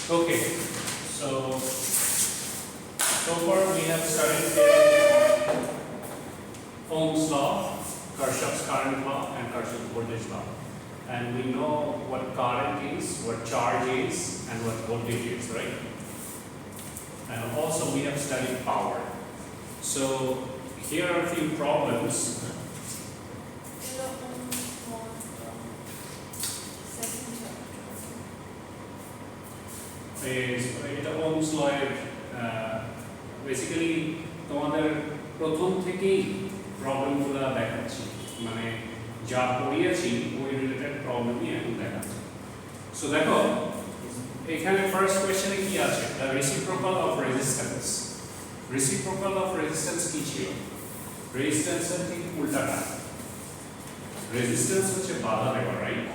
Okay, so far we have studied Ohm's law, Kirchhoff's current law, and Kirchhoff's voltage law. And we know what current is, what charge is, and what voltage is, right? And also we have studied power. So here are a few problems. এটা Ohm's law এর basically তোমাদের প্রথম থেকেই প্রবলেমগুলো দেখাচ্ছি, মানে যা পড়িয়েছি ওই রিলেটেড প্রবলেমই এখন দেখাচ্ছি। সো দেখো এখানে ফার্স্ট কোশ্চেনে কি আছে, the reciprocal of resistance. Reciprocal of resistance কি ছিল? রেজিস্ট্যান্সের ঠিক উল্টাটা। রেজিস্ট্যান্স হচ্ছে বাধা দেওয়া, রাইট?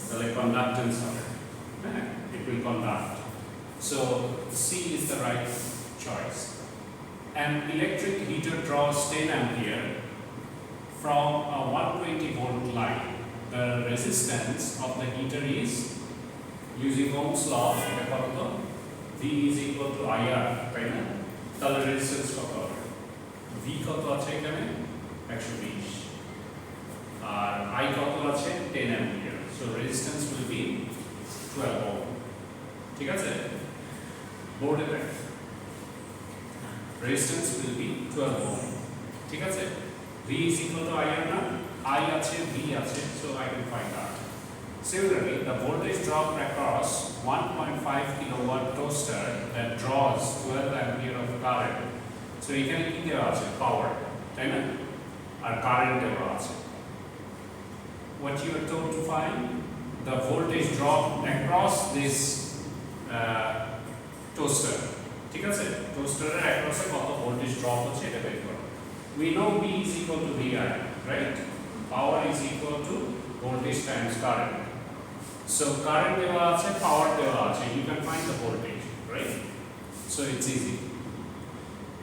তাহলে কন্ডাক্টেন্স হবে, হ্যাঁ, it will conduct. So C is the right choice. An electric heater draws 10 ampere from a 120 volt line. The resistance of the heater is, using Ohm's law, V is equal to IR, তাই না? তাহলে resistance কত হবে? V কত আছে এখানে? 120 আর I কত আছে? 10 ampere. So resistance will be 12 ohm. ঠিক আছে? বোর্ডে দেখ, resistance will be 12 ohm. ঠিক আছে? V is equal to IR না? I আছে, V আছে, so I can find out. Similarly, the voltage drop across 1.5 kilowatt toaster that draws 12 ampere of current. So এখানে কি দেওয়া আছে? Power, তাই না? আর কারেন্ট দেওয়া আছে। What you are told to find? The voltage drop across this toaster. ঠিক আছে? টোস্টারের across এ কত voltage drop হচ্ছে এটা বের করো। We know V is equal to VI, right? Power is equal to voltage times current. So current দেওয়া আছে, power দেওয়া আছে, you can find the voltage, right? So it's easy.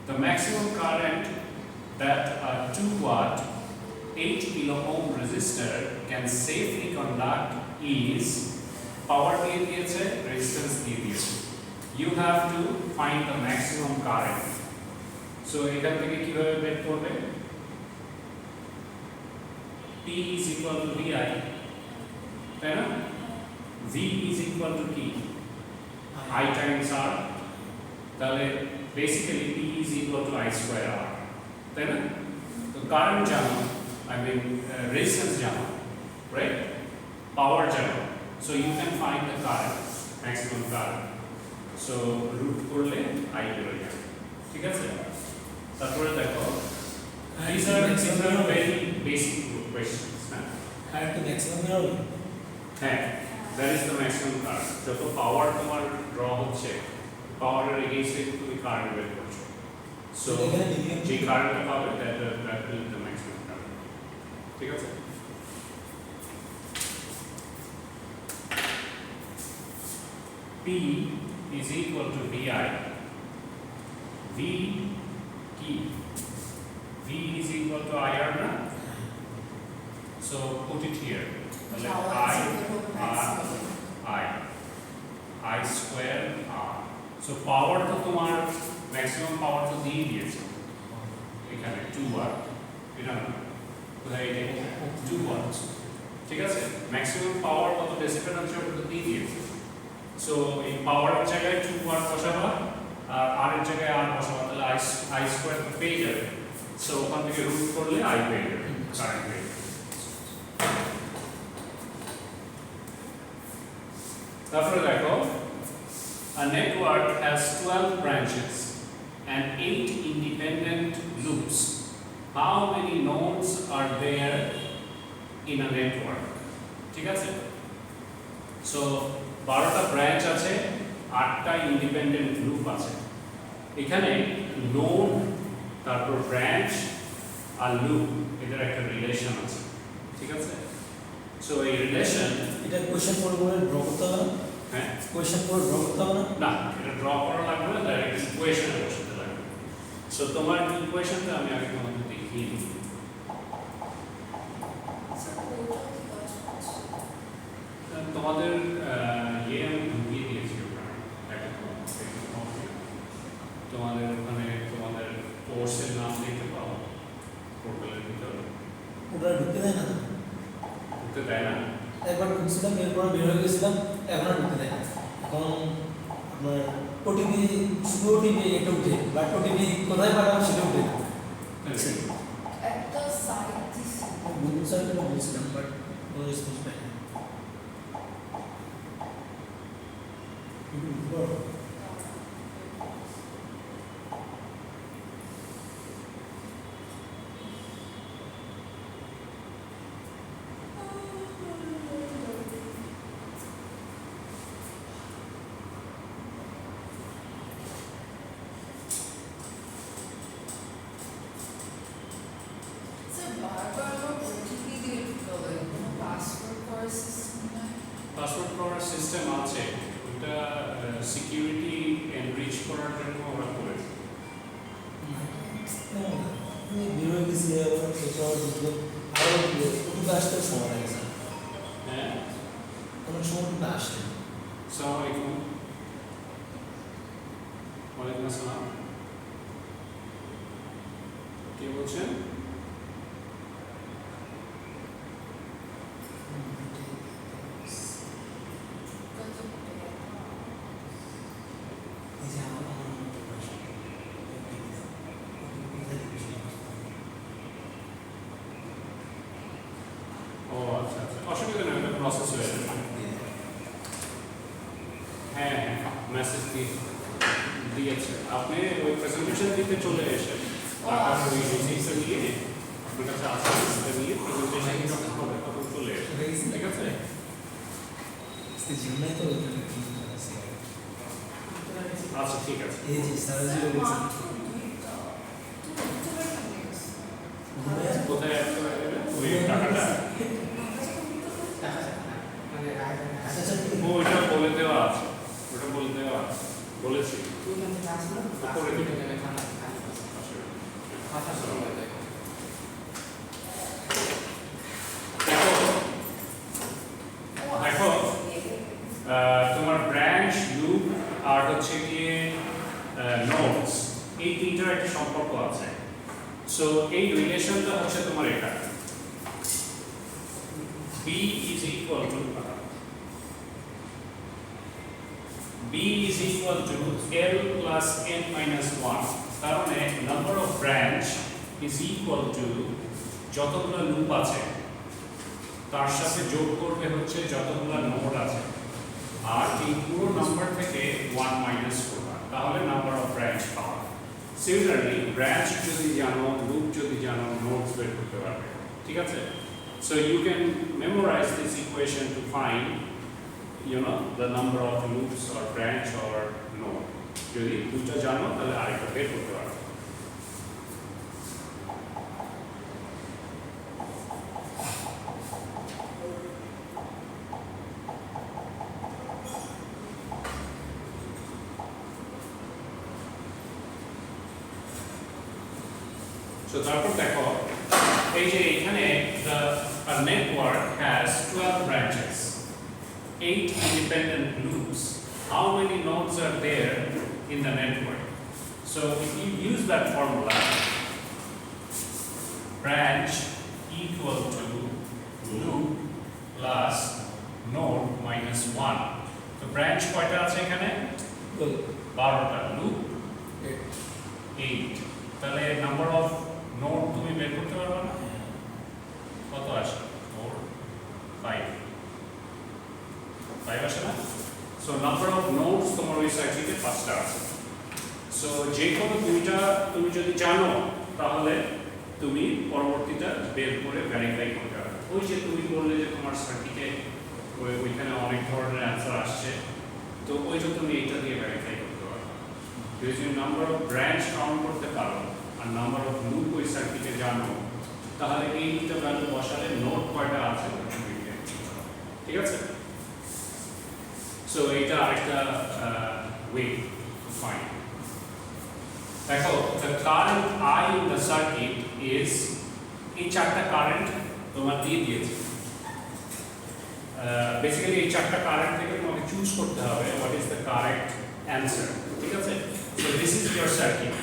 The maximum current that a 2 watt 8 kilo ohm resistor can safely conduct is, power দিয়ে দিয়েছে, resistance দিয়ে দিয়েছে, you have to find the maximum current. So এখান থেকে কিভাবে বের করবে? P is equal to VI, তাই না? V is equal to T, I times R, তাহলে basically P is equal to I square R, তাই না? তো কারেন্ট জানো, I mean resistance জানো, right? Power জানো, so you can find the current, maximum current. So root করলে I বের যাবে, ঠিক আছে? তারপরে দেখো, these are very basic questions, হ্যাঁ? আর কি ম্যাক্সিমাম বের হ্যাঁ, that is the maximum current. যত পাওয়ার তোমার ড্র হচ্ছে, পাওয়ারের এগেইনস্টে তুমি কারেন্ট বের করছো, সো যে কারেন্টটা পাবে that will be the maximum current. ঠিক আছে? P is equal to VI. V কি? V is equal to IR না? So put it here. I square R. So power তো তোমার maximum power তো দিয়ে দিয়েছে এখানে 2 ওয়াট, এটা না কোথায় এটা 2 ওয়াট, ঠিক আছে? maximum power কত ডেসিবেল হচ্ছে ওটা তো দিয়ে দিয়েছে। সো এই পাওয়ারের জায়গায় 2 ওয়াট বসাবা আর R এর জায়গায় R বসাবা, তাহলে I স্কয়ার পেয়ে যাবে। সো ওখান থেকে রুট করলে I পেয়ে যাবে, কারেন্ট পেয়ে যাবে। তারপরে দেখো, a network has 12 branches and 8 independent loops. How many nodes are there in a network? ঠিক আছে? So 12টা ব্রাঞ্চ আছে, 8টা ইন্ডিপেন্ডেন্ট লুপ আছে। এখানে নোড, তারপর ব্রাঞ্চ আর লুপ, এদের একটা রিলেশন আছে, ঠিক আছে? সো এই রিলেশন, এটা কোশ্চেন পড়ে পড়ে ড্র করতে হবে না? হ্যাঁ, কোশ্চেন পড়ে ড্র করতে হবে না? না, এটা ড্র করা লাগবে না, ডাইরেক্ট ইকুয়েশনে বসাতে লাগবে। সো তোমার ইকুয়েশনটা আমি আগে তোমাদের দেখিয়ে দিই। তোমাদের ইয়ে আমি ঢুকিয়ে দিয়েছি ঢুকছিলাম, এখন আর ঢুকতে দেয় না। এখন আপনার ওটিপি, শুধু ওটিপি এটা উঠে, বাট ওটিপি কোথায় পাঠাবো সেটা উঠে না। একটা সাইট দিছি গুগল সাইটে বলছিলাম, বাট কোনো রেসপন্স পাই না। স্যার বারবার আমার ওটিপি দিয়ে ঢুকতে হবে, কোনো পাসওয়ার্ড করার সিস্টেম নাই? পাসওয়ার্ড করার সিস্টেম আছে, ওটা সিকিউরিটি এনরিচ করার জন্য ওরা করেছে। বেরোয় গেছি আবার এসব ঢুকলো, আরও ওটিপি আসতে সময় লাগে স্যার, হ্যাঁ, অনেক সময় ওটিপি আসে। আসসালামু আলাইকুম। ওয়ালাইকুম আসসালাম। কে বলছেন? এই যে আমার আসে, ও আচ্ছা আচ্ছা, অসুবিধা নেই, ওটা প্রসেস হয়ে যাবে। হ্যাঁ হ্যাঁ, মেসেজ দিয়েছে। আপনি ওই প্রেজেন্টেশন দিতে চলে এসে আপনার ওই রিসিপ্টটা নিয়ে আপনার কাছে আছে, সেটা নিয়ে প্রেজেন্টেশন যখন হবে তখন চলে এসে, ঠিক আছে? জীবনে তো আচ্ছা ঠিক আছে। এই যে স্যার যে বলছেন কোথায় অ্যাড করে দেবে ওই টাকাটা? ওইটা বলে দেওয়া আছে, ওটা বলে দেওয়া আছে, বলেছি করে দিবে। দেখো তোমার ব্রাঞ্চ, লুপ আর হচ্ছে গিয়ে নোটস, এই তিনটার একটা সম্পর্ক আছে। সো এই রিলেশনটা হচ্ছে তোমার এটা, b is equal to L plus n minus 1, তার মানে number of branch is equal to যতগুলো লুপ আছে তার সাথে যোগ করবে হচ্ছে যতগুলো নোড আছে, আর এই পুরো নাম্বার থেকে 1 মাইনাস করবা, তাহলে নাম্বার অফ ব্রাঞ্চ পাওয়া। সিমিলারলি ব্রাঞ্চ যদি জানো, লুপ যদি জানো, নোডস বের করতে পারবে, ঠিক আছে? So you can memorize this equation to find, you know, the number of loops or branch or node. যদি দুটো জানো তাহলে আরেকটা বের করতে পারবে। So তারপর দেখো এই যে এখানে a network has 12 branches, 8 independent loops. How many nodes are there in the network? So if you use that formula, branch equal to loop plus node minus 1. So branch কয়টা আছে এখানে? 12টা, loop 8. তাহলে number of node তুমি বের করতে পারবে না? কত আসে? 4 5 আসে না? সো নাম্বার অফ নোডস তোমার ওই সাইক্লিকে 5টা আছে। সো যে কোনো দুইটা তুমি যদি জানো তাহলে তুমি পরবর্তীটা বের করে ভেরিফাই করতে পারবে। ওই যে তুমি বললে যে তোমার সার্কিটে ওইখানে অনেক ধরনের অ্যান্সার আসছে, তো ওইটা তুমি এইটা দিয়ে ভেরিফাই করতে পারবে। যদি নাম্বার অফ ব্রাঞ্চ কাউন্ট করতে পারো আর নাম্বার অফ লুপ ওই সার্কিটে জানো, তাহলে এই দুটো ভ্যালু বসালে নোড কয়টা আছে ঠিক আছে? সো এইটা আরেকটা ওয়ে টু ফাইন্ড। দেখো the current I in the circuit is, এই চারটা কারেন্ট তোমার দিয়ে দিয়েছে। বেসিক্যালি এই চারটা কারেন্ট থেকে তোমাকে চুজ করতে হবে what is the correct answer, ঠিক আছে? So this is your circuit.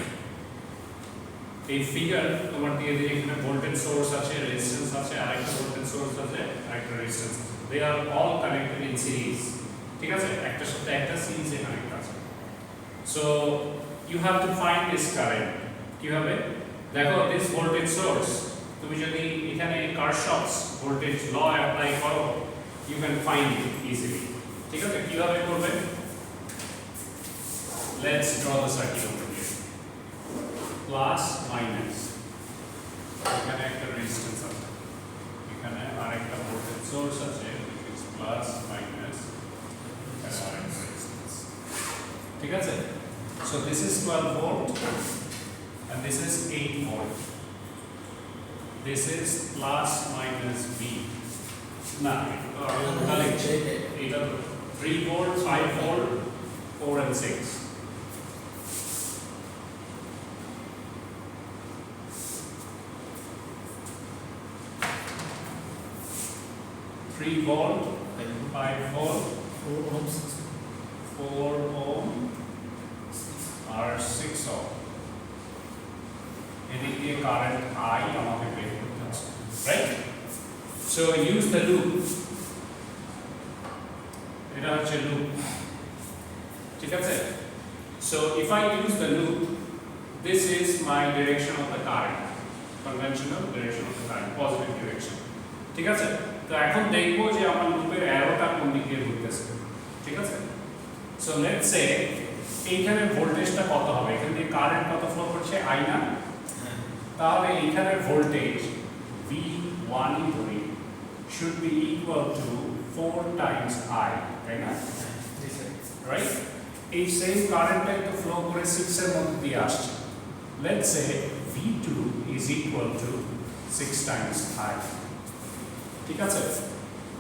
এই ফিগার তোমার দিয়ে দিয়ে এখানে ভোল্টেজ সোর্স আছে, রেজিস্ট্যান্স আছে, আরেকটা ভোল্টেজ সোর্স আছে, আরেকটা রেজিস্ট্যান্স আছে। they are all connected in series ঠিক আছে একটা সাথে একটা সিরিজে কানেক্ট আছে so you have to find this current কিভাবে দেখো this voltage source তুমি যদি এখানে Kirchhoff's voltage law apply করো you can find it easily ঠিক আছে কিভাবে করবে let's draw the circuit over here plus minus এখানে একটা রেজিস্ট্যান্স আছে এখানে আরেকটা ভোল্টেজ সোর্স আছে which is plus minus এখানে আরেকটা রেজিস্ট্যান্স ঠিক আছে so this is 12 volt and this is 8 volt this is plus minus V না এটা 3 volt 5 volt 4 and 6 3 volt, 5 volt, 4 ohms 4 ohm, or 6 ohm. এদিকে current I আমাকে বের করতে হবে, right? So use the loop. এটা হচ্ছে loop. ঠিক আছে? So if I use the loop, this is my direction of the current, conventional direction of the current, positive direction. ঠিক আছে? তো এখন দেখবো যে আমার লুপের অ্যারোটা কোন দিক দিয়ে ঘুরতেছে ঠিক আছে সো লেটস সে এইখানে ভোল্টেজটা কত হবে এখান থেকে কারেন্ট কত ফ্লো করছে I না তাহলে এইখানের ভোল্টেজ V1 ধরি should be equal to 4 times I তাই না রাইট এই সেম কারেন্টটাই তো ফ্লো করে 6 এর মধ্যে দিয়ে আসছে let's say V2 is equal to 6 times I ঠিক আছে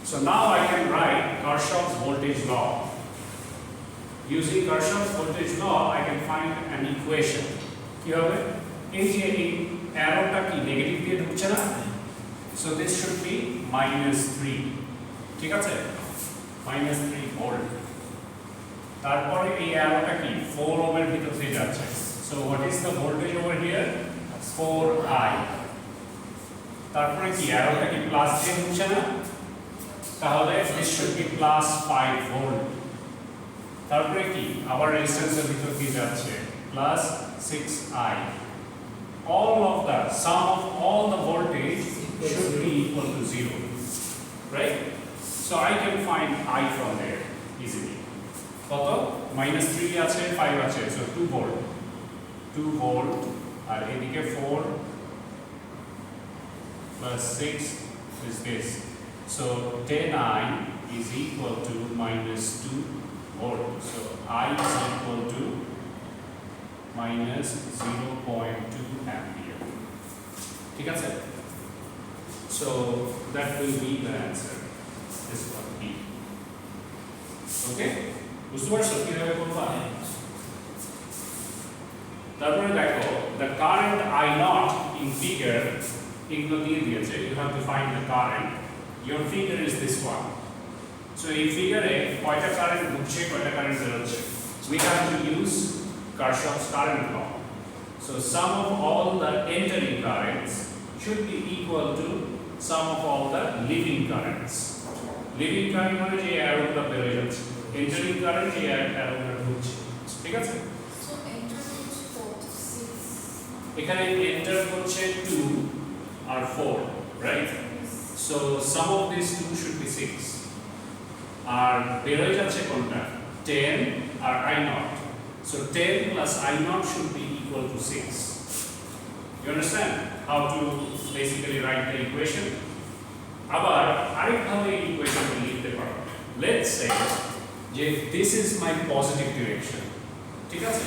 so now I can write Kirchhoff's voltage law using Kirchhoff's voltage law I can find an equation কি হবে এই যে এই অ্যারোটা কি নেগেটিভ দিয়ে ঢুকছে না so this should be -3 ঠিক আছে -3 ভোল্ট তারপরে এই অ্যারোটা কি 4 ওহম এর ভিতর দিয়ে যাচ্ছে so what is the voltage over here 4I তারপরে কি অ্যারোটা কি প্লাস দিয়ে হচ্ছে না তাহলে this should be plus 5 volt তারপরে কি আবার রেজিস্ট্যান্সের ভিতর দিয়ে যাচ্ছে plus 6I all of the sum of all the voltage should be equal to 0 right so I can find I from there easily কত -3 আছে 5 আছে so 2 volt আর এদিকে 4 plus 6 is this. So 10I is equal to -2 volt. So I is equal to -0.2 ampere. ঠিক আছে? So that will be the answer. This one B. Okay? বুঝতে পারছো কিভাবে করবা? তারপরে দেখো the current I naught in figure এগুলো দিয়ে দিয়েছে you have to find the current your figure is this one so এই ফিগারে কয়টা কারেন্ট ঢুকছে কয়টা কারেন্ট বের হচ্ছে we have to use Kirchhoff's current law so sum of all the entering currents should be equal to sum of all the leaving currents leaving current মানে যে অ্যারোটা বের হয়ে যাচ্ছে entering current যে অ্যারোটা ঢুকছে ঠিক আছে so enter হচ্ছে 4 to 6 এখানে enter হচ্ছে 2 are 4 right so sum of these two should be 6 আর বের হয়ে যাচ্ছে কোনটা 10 আর I naught so 10 plus I naught should be equal to 6 you understand how to basically write the equation আবার আরেকভাবে এই ইকুয়েশনটা লিখতে পারো let's say যে this is my positive direction ঠিক আছে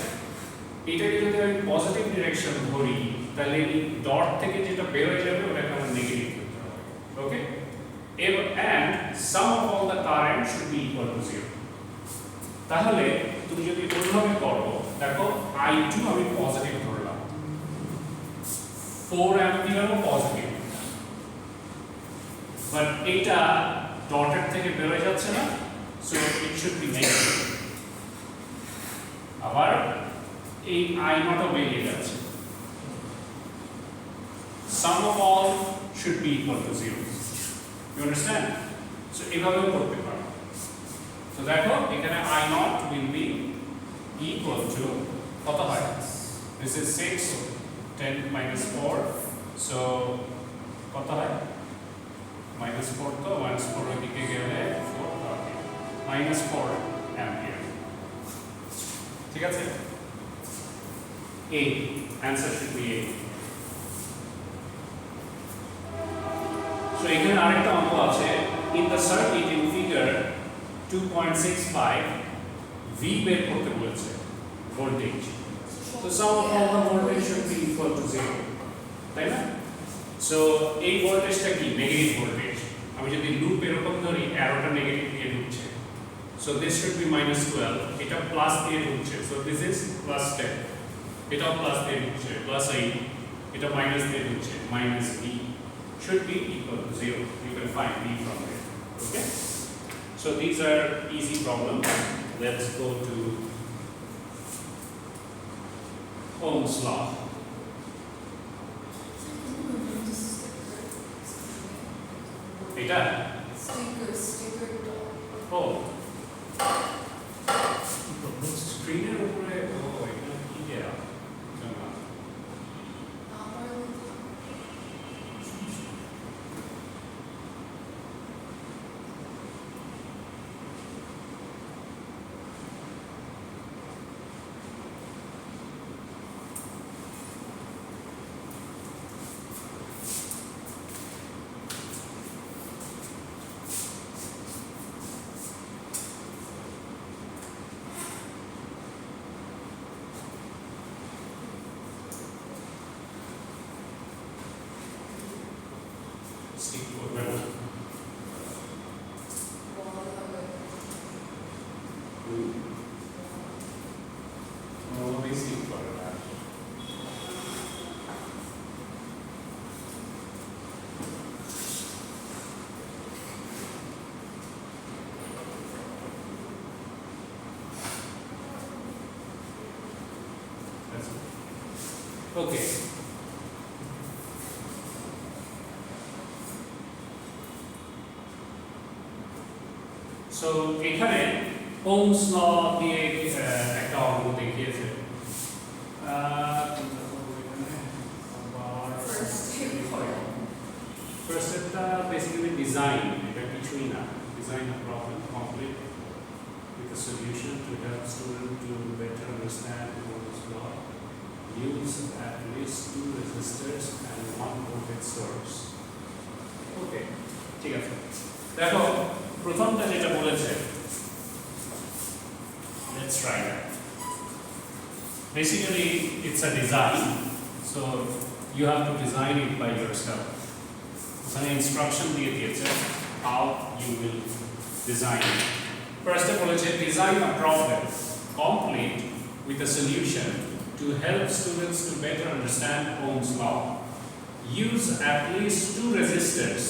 এটাকে যদি আমি পজিটিভ ডিরেকশন ধরি তাহলে এই ডট থেকে যেটা বের হয়ে যাবে ওটাকে আমার নেগেটিভ করতে হবে ওকে and sum of all the current should be equal to 0 তাহলে তুমি যদি ওইভাবে করো দেখো I2 আমি পজিটিভ ধরলাম 4 অ্যাম্পিয়ারও পজিটিভ বাট এটা ডটের থেকে বের হয়ে যাচ্ছে না so it should be negative আবার এই I naught বেরিয়ে যাচ্ছে sum of all should be equal to 0 you understand so এভাবেও করতে পারো। তো দেখো এখানে I naught will be equal to কত হয়? This is 6, 10 minus 4, so কত হয়? minus 4 তো minus 4 ওইদিকে গেলে 4 okay. minus 4 ampere ঠিক আছে? A, answer should be A. So এখানে আরেকটা অঙ্ক আছে, in the circuit in figure 2.65 V বের করতে বলেছে voltage. So some of the voltage should be equal to 0, তাই না? So এই ভোল্টেজটা কি? Negative voltage. আমি যদি লুপ এরকম ধরি অ্যারোটা নেগেটিভ দিয়ে ঢুকছে। So this should be -12, এটা প্লাস দিয়ে ঢুকছে। So this is +10, এটাও প্লাস দিয়ে ঢুকছে, +8, এটা মাইনাস দিয়ে ঢুকছে, -V should be equal to 0. You can find V from there. Okay? So these are easy problems. Let's go to Ohm's law. এটা sticker ও স্ক্রিনের উপরে ও এটা কি দেয়া জানা stick করবে না stick করে না Okay. So এখানে Ohm's law দিয়ে একটা অঙ্ক দেখিয়েছে first stepটা basically design, এটা কিছুই না, design a problem complete with a solution to help student to better understand Ohm's law. Use at least 2 resistors and 1 voltage source. Okay, ঠিক আছে। দেখো প্রথমটা যেটা বলেছে, let's try that. Basically it's a design, so you have to design it by yourself. Some instruction দিয়ে দিয়েছে how you will design it. First of all, design a problem complete with a solution to help students to better understand Ohm's law. Use at least 2 resistors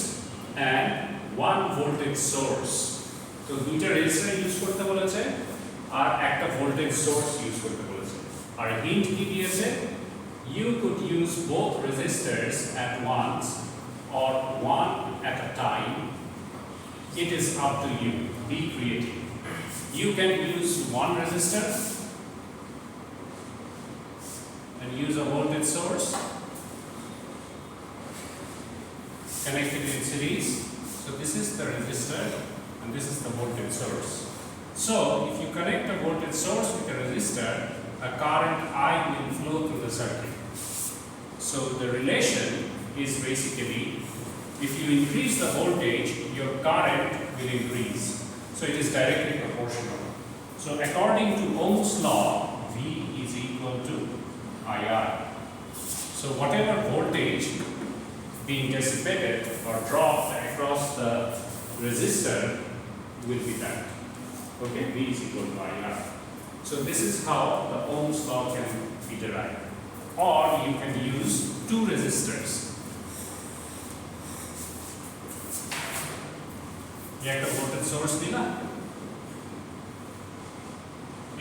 and 1 voltage source. So দুইটা register use করতে বলেছে আর একটা voltage source use করতে বলেছে। আর hint কি দিয়েছে? You could use both resistors at once or one at a time. It is up to you. Be creative. You can use 1 resistor and use a voltage source connected in series. So this is the resistor and this is the voltage source. So if you connect a voltage source with a resistor, a current I will flow through the circuit. So the relation is basically, if you increase the voltage, your current will increase. So it is directly proportional. So according to Ohm's law, V is equal to IR. So whatever voltage being dissipated or dropped across the resistor will be that. Okay, V is equal to IR. So this is how the Ohm's law can be derived. Or you can use 2 resistors. একটা voltage source দিলাম,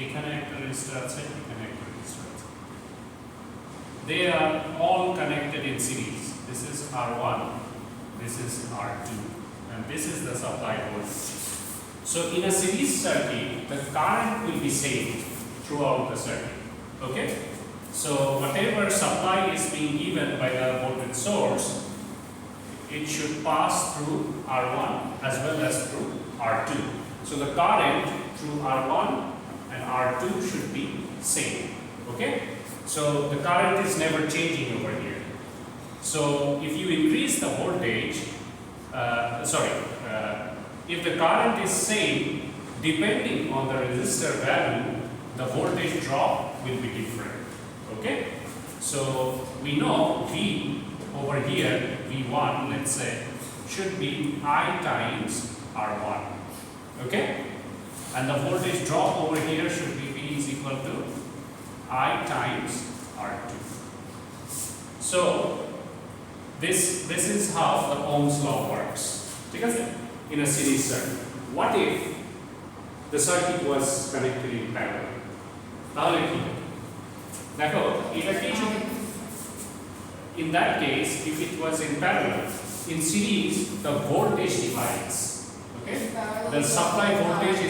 এখানে একটা register আছে, এখানে একটা register আছে। They are all connected in series. This is R1, this is R2, and this is the supply voltage. So in a series circuit, the current will be same throughout the circuit. Okay? So whatever supply is being given by the voltage source, it should pass through R1 as well as through R2. So the current through R1 and R2 should be same. Okay? So the current is never changing over here. So if you increase the voltage, if the current is same, depending on the resistor value, the voltage drop will be different. Okay? So we know V over here, V1, let's say, should be I times R1. Okay? And the voltage drop over here should be V is equal to I times R2. So this is how the Ohm's law works. In a series circuit. What if the circuit was connected in parallel? তাহলে কি হবে? দেখো এটা কি in that case, if it was in parallel, in series the voltage divides. Okay? The supply voltage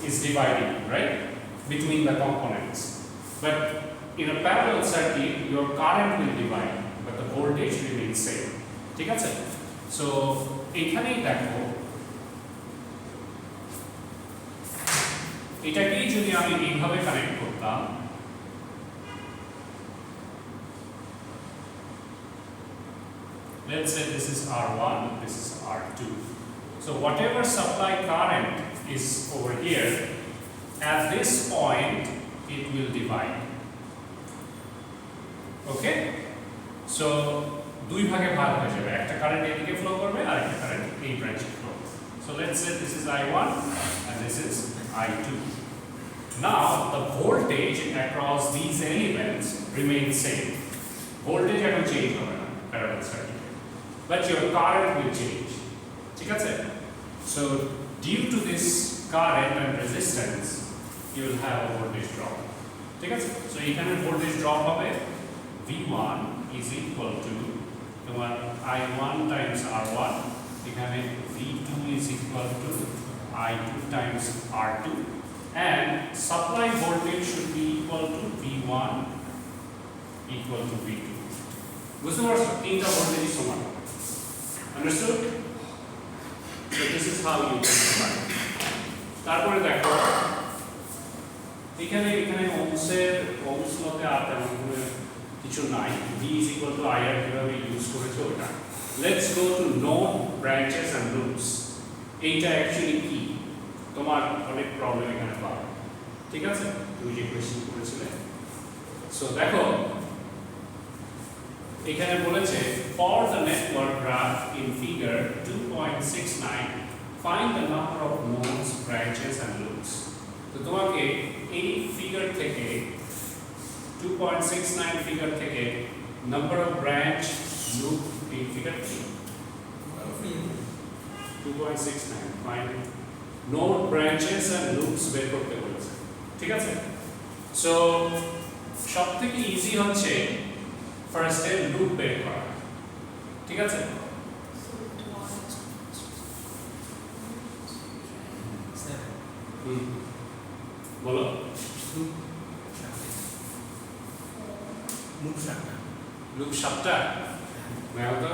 is dividing, right, between the components. But in a parallel circuit, your current will divide, but the voltage remains same. ঠিক আছে? So এখানেই দেখো এটাকেই যদি আমি এইভাবে connect করতাম, let's say this is R1, this is R2. So whatever supply current is over here, at this point it will divide. Okay? So দুই ভাগে ভাগ হয়ে যাবে, একটা কারেন্ট এদিকে ফ্লো করবে আর একটা কারেন্ট এই ব্রাঞ্চে ফ্লো করবে। So let's say this is I1 and this is I2. Now the voltage across these elements remains same. Voltage এখন চেঞ্জ হবে না parallel circuit, but your current will change. ঠিক আছে? So due to this current and resistance, you will have a voltage drop. ঠিক আছে? So এখানে voltage drop হবে V1 is equal to তোমার I1 times R1, এখানে V2 is equal to I2 times R2, and supply voltage should be equal to V1 equal to V2. বুঝতে পারছো? তিনটা voltage সমান। Understood? So this is how you can divide. তারপরে দেখো এখানে Ohm's লতে আর তেমন কিছু নাই, V is equal to IR কিভাবে ইউজ করেছে ওটা। Let's go to node branches and loops. এইটা অ্যাকচুয়ালি কি তোমার অনেক প্রবলেম এখানে পাবে। ঠিক আছে? তুমি যে কোশ্চেন করেছিলে। সো দেখো এখানে বলেছে for the network graph in figure 2.69 find the number of nodes, branches and loops. তো তোমাকে এই ফিগার থেকে 2.69 ফিগার থেকে number of branch, loop এই figure 2.69 find node, branches and loops বের করতে বলেছে। ঠিক আছে? সো সবথেকে ইজি হচ্ছে ফার্স্ট এ লুপ বের করা। ঠিক আছে? বলো লুপ সাতটা নাও তো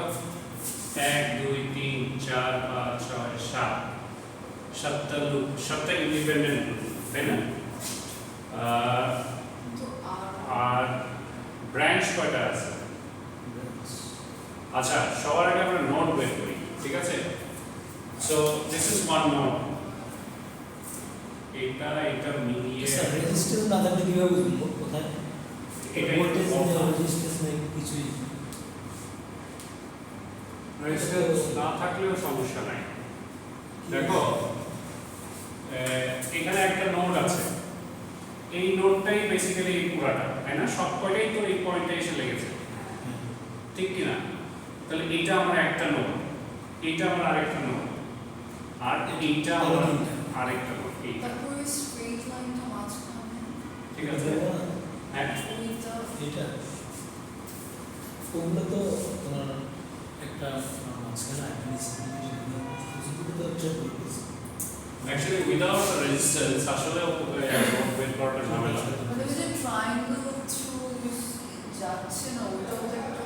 1 2 3 4 5 6 7 সাতটা লুপ, সাতটা ইন্ডিপেন্ডেন্ট লুপ, তাই না? আর ব্রাঞ্চ কয়টা আছে? আচ্ছা সবার আগে আমরা নোড বের করি। ঠিক আছে? So this is one node, এটা মিলিয়ে স্যার রেজিস্ট্যান্স না থাকলে কিভাবে বুঝবো কোথায় এটা ভোল্টেজ রেজিস্ট্যান্স নেই কিছুই রেজিস্ট্যান্স না থাকলেও সমস্যা নাই। দেখো এখানে একটা নোড আছে, এই নোডটাই বেসিক্যালি এই পুরাটা, তাই না? সব কয়টাই তো এই পয়েন্টে এসে লেগেছে, ঠিক কি না? তাহলে এইটা আমার একটা নোড, এইটা আমার আরেকটা নোড, আর এইটা আমার আরেকটা নোড। তারপরে স্ট্রেট লাইনটা মাঝখানে, ঠিক আছে? হ্যাঁ এটা ওগুলো তো তোমার একটা Actually, without a resistance, আসলে নোট বের করাটা ঝামেলা। মানে ওই যে ট্রায়াঙ্গেল থ্রু যাচ্ছে না ওটাও তো একটা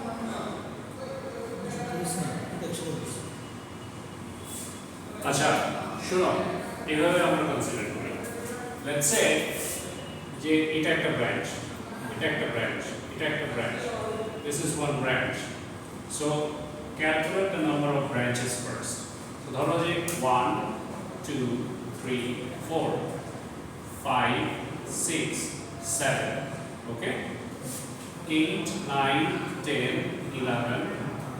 আচ্ছা শুনো এইভাবে আমরা কনসিডার করি লেটস সে যে এটা একটা ব্রাঞ্চ এটা একটা ব্রাঞ্চ এটা একটা branch this is one branch so calculate the number of branches first তো ধরো যে 1 2 3 4 5 6 7 ওকে 8 9 10 11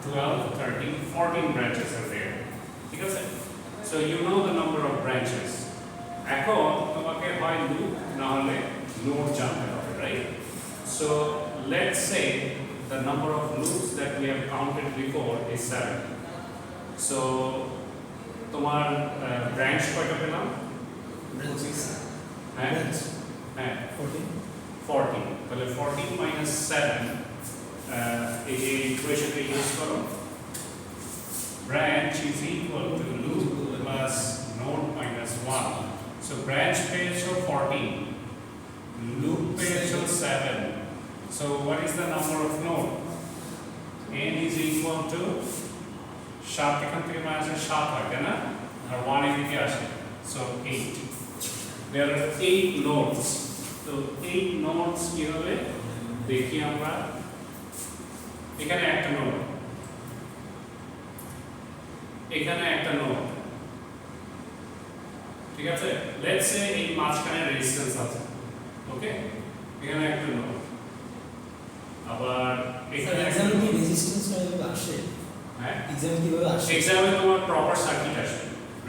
12 13 14 branches are there ঠিক আছে so you know the number of branches এখন তোমাকে হয় লুপ না হলে নোড জানতে হবে right so let's say the number of loops that we have counted before is 7 so তোমার ব্রাঞ্চ কয়টা পেলাম হ্যাঁ হ্যাঁ 14 তাহলে 14 minus 7 এই ইকুয়েশনটা ইউজ করো branch is equal to loop plus node minus 1 so branch পেয়েছো 14 loop পেয়েছো 7 so what is the number of node n is equal to 7 এখান থেকে মাইনাস 7 হয় তাই না আর 1 এদিকে আসে so 8 there are 8 nodes so 8 nodes কি হবে দেখি আমরা এখানে একটা নোড এখানে একটা নোড ঠিক আছে লেটস সে এই মাঝখানে রেজিস্ট্যান্স আছে ওকে এখানে একটা নোড আবার এখানে এক্সামে কি রেজিস্ট্যান্স কিভাবে আসে হ্যাঁ এক্সামে কিভাবে আসে এক্সামে তোমার প্রপার সার্কিট আসে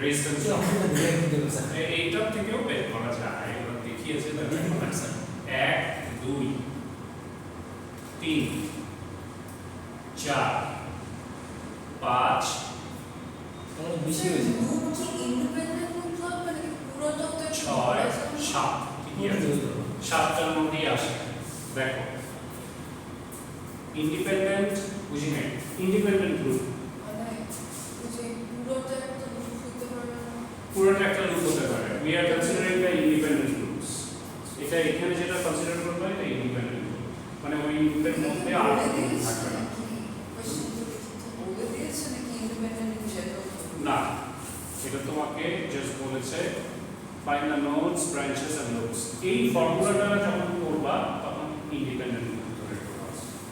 রেজিস্ট্যান্স আমরা দেখে দেব স্যার এইটার থেকেও বের করা যায় এবার দেখিয়েছে তাহলে স্যার 1 2 3 4 5 অনেক বেশি হয়েছে লুপ কি ইন্ডিপেন্ডেন্ট লুপ হবে মানে কি পুরোটা তো 6 7 ঠিকই আছে 7টার মধ্যেই আসে দেখো ইন্ডিপেন্ডেন্ট বুঝি নাই ইন্ডিপেন্ডেন্ট লুপ মানে ওই যে পুরোটা একটা লুপ হতে পারে না পুরোটা একটা লুপ হতে পারে we are considering the independent loops এটা এখানে যেটা কনসিডার করব এটা ইন্ডিপেন্ডেন্ট লুপ মানে ওই লুপের মধ্যে আর কোনো থাকবে না বলে দিয়েছে নাকি ইন্ডিপেন্ডেন্ট হিসেবে না এটা তোমাকে জাস্ট বলেছে find the nodes branches and loops এই ফর্মুলাটা যখন করবা তখন ইন্ডিপেন্ডেন্ট লুপ ধরে করবা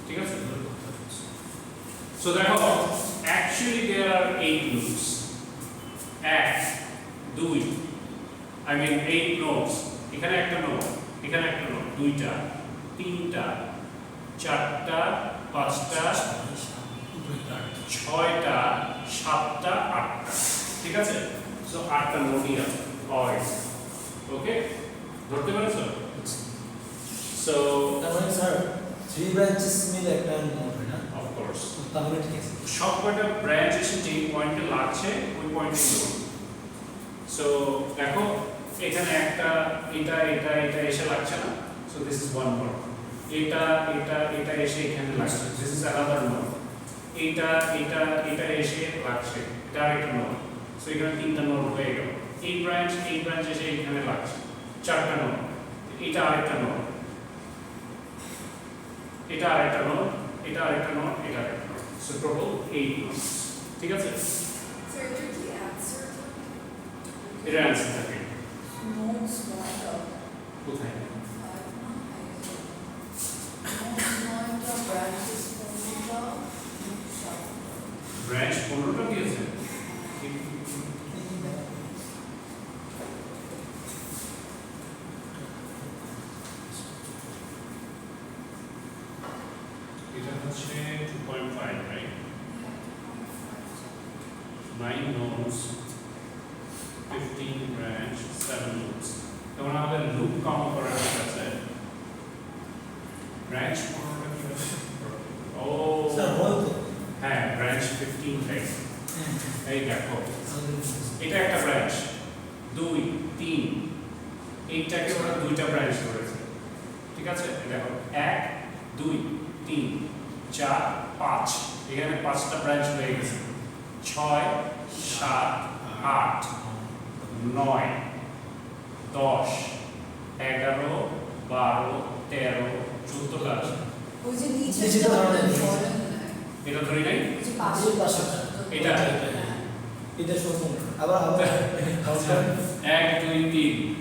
ঠিক আছে সো দেখো actually there are 8 loops 1 2 I mean 8 nodes এখানে একটা নোড এখানে একটা নোড দুইটা তিনটা চারটা পাঁচটা ছয়টা সাতটা আটটা ঠিক আছে সো আটটা নোডই আছে অলওয়েজ ওকে ধরতে পেরেছো সো তার মানে স্যার 3 ব্রাঞ্চেস মিলে একটা নোড হয় না অফ কোর্স তাহলে ঠিক আছে সবকটা ব্রাঞ্চ এসে যে পয়েন্টে লাগছে ওই পয়েন্টে নোড সো দেখো এখানে একটা এটা এসে লাগছে না so this is one node এটা এসে এখানে লাগছে দিস ইজ অ্যানাদার নোড এটা এসে লাগছে এটা আরেকটা নোড সো এখানে তিনটা নোড হয়ে গেল এই ব্রাঞ্চ এসে এখানে লাগছে চারটা নোড এটা আরেকটা নোড এটা আরেকটা নোড এটা আরেকটা নোড এটা আরেকটা নোড সো টোটাল 8 নোডস ঠিক আছে স্যার এটা কি অ্যানসার এটা অ্যান্সার থাকে নোটস নয়টা কোথায় নয়টা ব্রাঞ্চেস কোনটা ব্রাঞ্চ 15টা দিয়েছে এটা হচ্ছে 2.5 রাইট 9 nodes 15 branch 7 loops তখন আমাদের লুপ কাউন্ট করার আছে ব্রাঞ্চ 15টা কি আছে ও স্যার বলতো হ্যাঁ ব্রাঞ্চ 15 রাইট এই দেখো এটা একটা ব্রাঞ্চ 2 3 এইটাকে ওরা দুইটা ব্রাঞ্চ করেছে ঠিক আছে দেখো 1 2 3 4 5 এখানে পাঁচটা ব্রাঞ্চ হয়ে গেছে 6 7 8 9 10 11 12 13 14 ওই যে নিচে নিচে তো ধরে নেই। এটা ধরে নাই ওই যে পাশে এটা এটা শুনুন আবার 1 2 3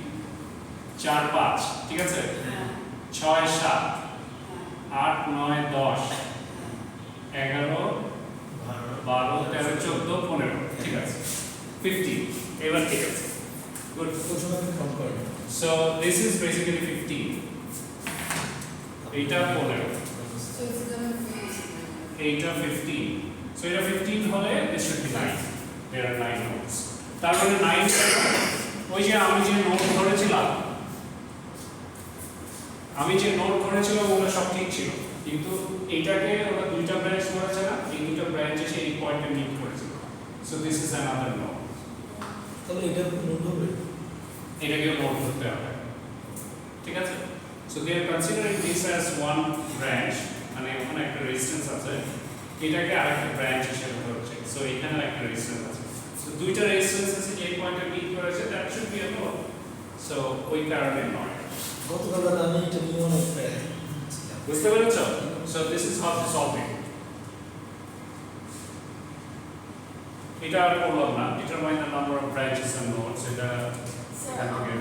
4 5 ঠিক আছে 6 7 8 9 10 11 12 13 14 15 ঠিক আছে 15 এবার ঠিক আছে good so this is basically 15 এটা 15 So it's gonna be এইটা 15 so এটা 15 হলে this should be 9 there are 9 nodes তার মানে 9 কেন ওই যে আমি যে নোট ধরেছিলাম ওগুলো সব ঠিক ছিল কিন্তু এটাকে ওরা দুইটা ব্রাঞ্চ করেছে না এই দুইটা ব্রাঞ্চ এসে এই পয়েন্টে মিট করেছিল so this is another node তাহলে এটা নোট হবে এটাকে নোট করতে হবে ঠিক আছে so they are considering this as one branch মানে ওখানে একটা রেজিস্ট্যান্স আছে এটাকে আরেকটা ব্রাঞ্চ হিসেবে ধরছে so এখানে একটা রেজিস্ট্যান্স আছে so দুইটা রেজিস্ট্যান্স আছে এই পয়েন্টে মিট করেছে that should be a node so ওই কারণে নয় গতকাল আমি এটা নিয়ে অনেক বুঝতে পেরেছো so this is how to solve it এটা আর বললাম না determine the number of branches and nodes এটা So এখান থেকে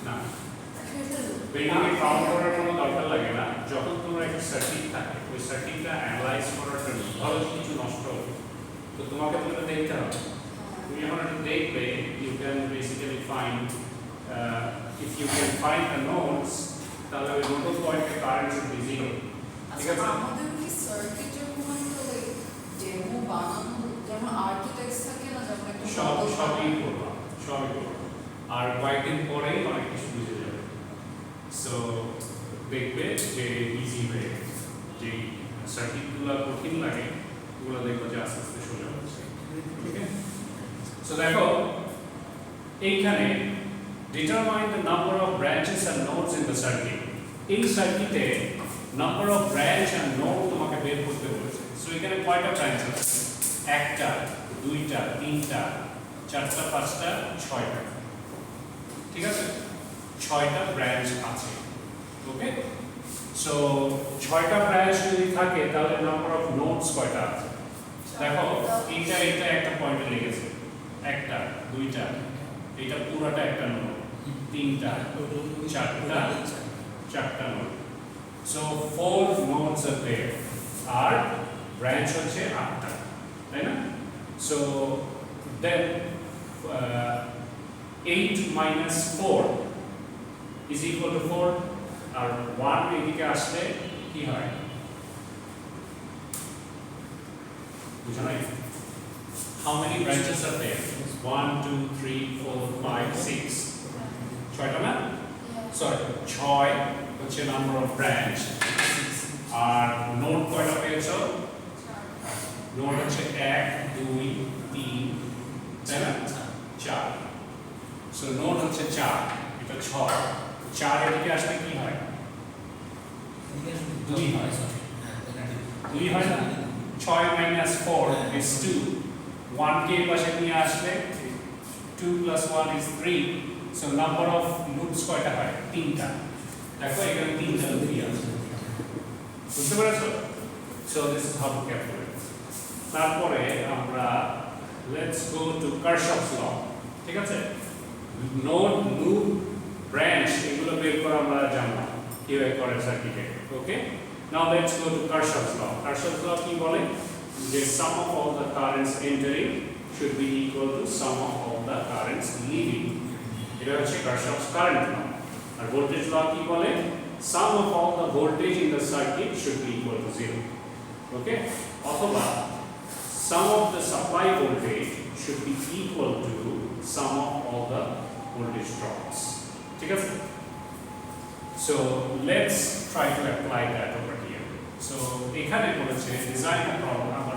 না বিল্ডিং এ কাউন্ট করার কোনো দরকার লাগে না যখন তোমার একটা সার্কিট থাকে ওই সার্কিটটা অ্যানালাইজ করার জন্য ধরো কিছু নষ্ট হলো তো তোমাকে তো এটা দেখতে হবে তুমি যখন এটা দেখবে you can basically find if you can find the nodes তাহলে ওই নোড পয়েন্টে কারেন্ট শুড বি জিরো ঠিক আছে আমাদের কি সার্কিটের কোনো লাইক ডেমো বানানো যেমন আর্কিটেক্টস থাকে না যেমন একটা সবই করবা আর কয়েকদিন পরেই অনেক কিছু বুঝে যাবে সো দেখবে যে ইজি হয়ে যে সার্কিটগুলো কঠিন লাগে ওগুলো দেখবো যে আস্তে আস্তে সোজা হচ্ছে ওকে সো দেখো এইখানে determine the number of branches and nodes in the circuit এই সার্কিটে number of branch and node তোমাকে বের করতে বলেছে সো এখানে কয়টা ব্রাঞ্চ আছে একটা দুইটা তিনটা চারটা পাঁচটা ছয়টা ঠিক আছে ছয়টা ব্রাঞ্চ আছে ওকে সো ছয়টা ব্রাঞ্চ যদি থাকে তাহলে নাম্বার অফ নোডস কয়টা আছে দেখো এটা একটা পয়েন্টে লেগেছে একটা দুইটা এটা পুরোটা একটা নোড তিনটা চারটা নোড সো 4 নোডস আর देयर আর ব্রাঞ্চ হচ্ছে 8টা তাই না so then 8 minus 4 is equal to 4 আর 1 এদিকে আসলে কি হয় বুঝো নাই how many branches are there 1 2 3 4 5 6 ছয়টা না সরি 6 হচ্ছে নাম্বার অফ ব্রাঞ্চ আর নোড কয়টা পেয়েছো নোড হচ্ছে 1 2 3 তাই না 4 সো নোড হচ্ছে 4 এটা 6 4 এদিকে আসলে কি হয় 2 হয় 2 হয় না 6 minus 4 is 2 1 কে পাশে নিয়ে আসলে 2 plus 1 is 3 so number of loops কয়টা হয় 3টা দেখো এখানে 3টা লুপ আছে বুঝতে পেরেছো so this is how to calculate তারপরে আমরা let's go to Kirchhoff's law ঠিক আছে নোড লুপ ব্রাঞ্চ এগুলো বের করা আমরা জানলাম কিভাবে করে সার্কিটে okay now let's go to Kirchhoff's law Kirchhoff's law কি বলে যে sum of all the currents entering should be equal to sum of all the currents leaving এটা হচ্ছে Kirchhoff's current law আর voltage law কি বলে sum of all the voltage in the circuit should be equal to 0 okay অথবা sum of the supply voltage should be equal to sum of all the voltage drops ঠিক আছে so let's try to apply that over here so এখানে বলেছে design a problem আমার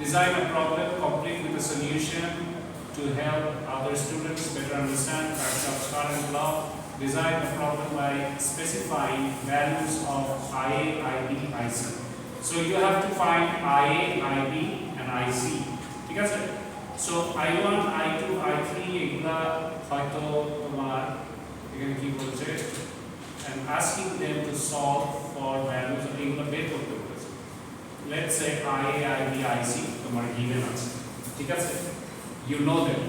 design a problem complete with a solution to help other students better understand Kirchhoff's current law design the problem by specifying values of IA, IB, IC. So you have to find IA, IB and IC. ঠিক আছে? So I1, I2, I3 এগুলা হয়তো তোমার এখানে কি বলছে and asking them to solve for values এগুলা বের করতে বলেছে. Let's say IA, IB, IC তোমার given আছে. ঠিক আছে? You know them.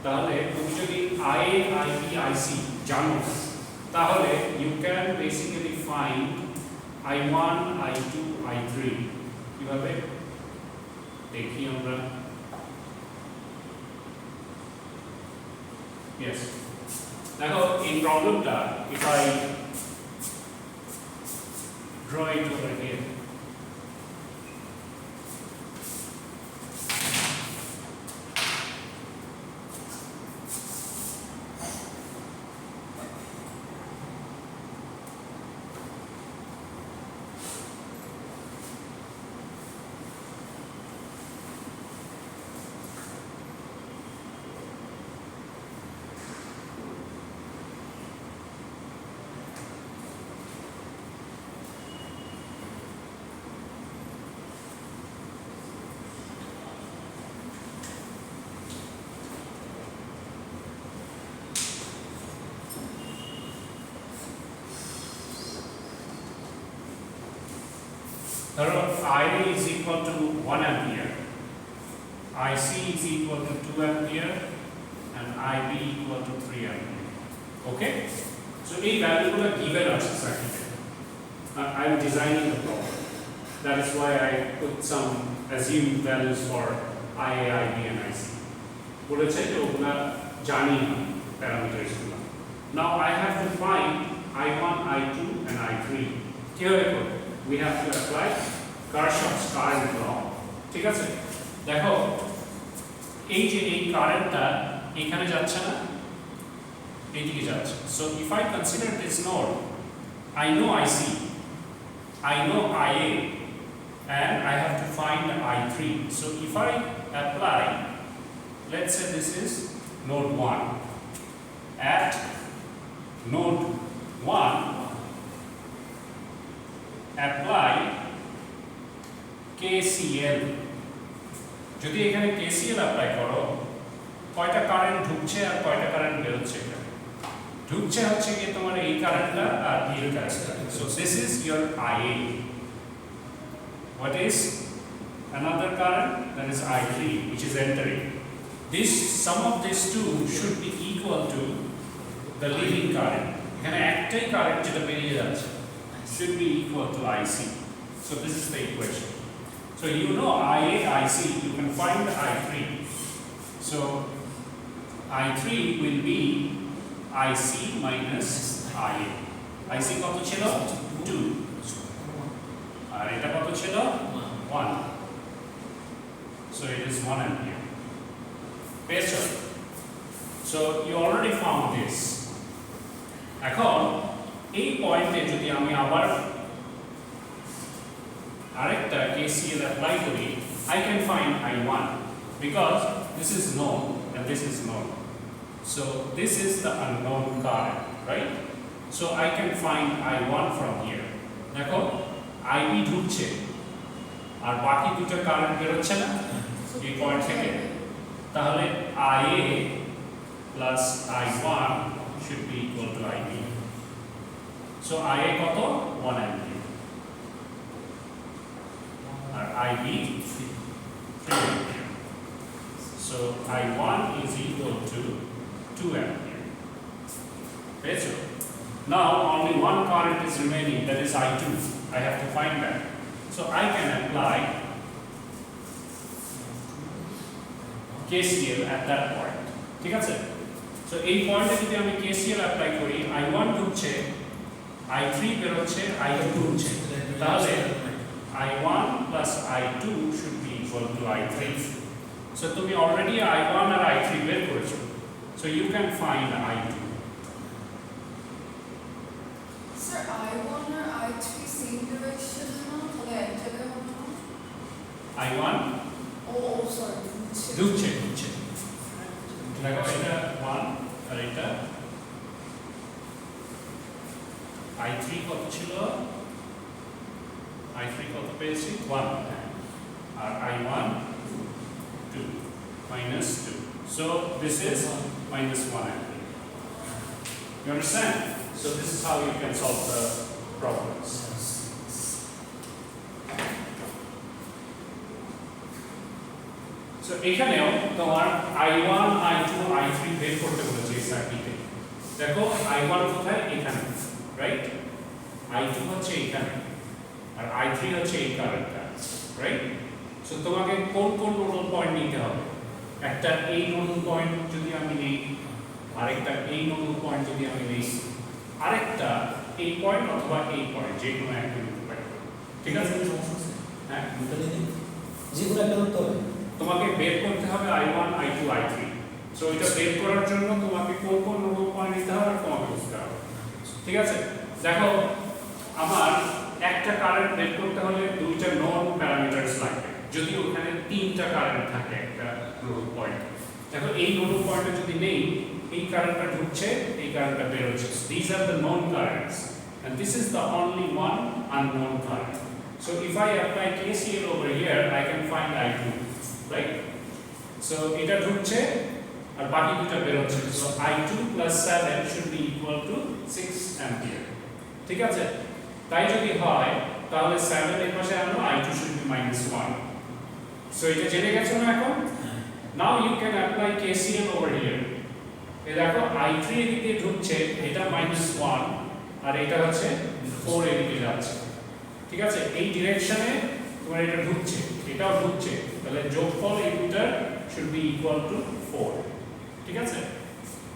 তাহলে তুমি যদি IA, IB, IC জানো তাহলে you can basically find I1, I2, I3 কিভাবে দেখি আমরা yes দেখো এই প্রবলেমটা if I draw it over here ধরো IA is equal to 1 ampere, IC is equal to 2 ampere and IB equal to 3 ampere. Okay? So এই ভ্যালুগুলো given আছে সার্কিটে. I am designing the problem. That is why I put some assumed values for IA, IB and IC. বলেছে যে ওগুলা জানি না প্যারামিটারসগুলো. Now I have to find I1, I2 and I3. কিভাবে করব? We have to apply Kirchhoff's current law. ঠিক আছে? দেখো এই যে এই কারেন্টটা এখানে যাচ্ছে না এইদিকে যাচ্ছে. So if I consider this node, I know IC, I know IA and I have to find I3. So if I apply, let's say this is node 1. At node 1 apply KCL. যদি এখানে KCL apply করো কয়টা current ঢুকছে আর কয়টা current বের হচ্ছে এখানে ঢুকছে হচ্ছে কি তোমার এই কারেন্টটা আর এই কারেন্টটা. So this is your IA. What is another current? That is I3 which is entering. This sum of these two should be equal to the leaving current. এখানে একটাই কারেন্ট যেটা বেরিয়ে যাচ্ছে should be equal to IC. So this is the equation. So you know IA, IC, you can find I3. So I3 will be IC minus IA. IC কত ছিল? 2. আর এটা কত ছিল? 1. So it is 1 ampere. পেয়েছো? So you already found this. এখন এই পয়েন্টে যদি আমি আবার আরেকটা KCL অ্যাপ্লাই করি I can find I1 because this is known and this is known. So this is the unknown current, right? So I can find I1 from here. দেখো IB ঢুকছে আর বাকি দুটো কারেন্ট বের হচ্ছে না এই পয়েন্ট থেকে তাহলে IA plus I1 should be equal to IB. So IA কত? 1 ampere. R IB 3 ampere. So I1 is equal to 2 ampere. পেয়েছো? Now only one current is remaining, that is I2. I have to find that. So I can apply KCL at that point. ঠিক আছে? So এই পয়েন্টে যদি আমি KCL apply করি I1 ঢুকছে I3 বের হচ্ছে I2 ঢুকছে তাহলে I1 plus I2 should be equal to I3. So তুমি already I1 আর I3 বের করেছো. So you can find I2. Sir, I1 R I3 same direction না তাহলে এক জায়গায় হবে না? I1 sorry. ঢুকছে দেখো এটা 1 আর এটা I3 কত ছিল I3 কত পেয়েছি 1 আর I1 2 minus 2 so this is minus 1 ampere you understand so this is how you can solve the problems so এখানেও তোমার I1 I2 I3 বের করতে বলেছে এই সার্কিটে দেখো I1 কোথায় এখানে রাইট I2 হচ্ছে এখানে আর I3 হচ্ছে এই কারেন্টটা রাইট সো তোমাকে কোন কোন নোডাল পয়েন্ট নিতে হবে একটা এই নোডাল পয়েন্ট যদি আমি নেই আরেকটা এই নোডাল পয়েন্ট যদি আমি নেই আরেকটা এই পয়েন্ট অথবা এই পয়েন্ট যে কোনো একটা নিতে পারি ঠিক আছে হ্যাঁ যে কোনো একটা করতে হবে তোমাকে বের করতে হবে I1 I2 I3 সো এটা বের করার জন্য তোমাকে কোন কোন নোডাল পয়েন্ট নিতে হবে আর তোমাকে বুঝতে হবে ঠিক আছে দেখো আমার একটা কারেন্ট বের করতে হলে দুইটা নোড প্যারামিটারস লাগবে যদি ওখানে তিনটা কারেন্ট থাকে একটা নোড পয়েন্ট দেখো এই নোড পয়েন্টে যদি নেই এই কারেন্টটা ঢুকছে এই কারেন্টটা বের হচ্ছে these are the known currents and this is the only one unknown current so if I apply KCL over here I can find I2 right so এটা ঢুকছে আর বাকি দুটো বের হচ্ছে so I2 plus 7 should be equal to 6 ampere ঠিক আছে তাই যদি হয় তাহলে 7 এর পাশে আনো I2 should be minus 1 so এটা জেনে গেছো না এখন now you can apply KCL over here এই দেখো I3 এদিকে ঢুকছে এটা minus 1 আর এটা হচ্ছে 4 এদিকে যাচ্ছে ঠিক আছে এই ডিরেকশনে তোমার এটা ঢুকছে এটাও ঢুকছে তাহলে যোগফল এই দুটার should be equal to 4 ঠিক আছে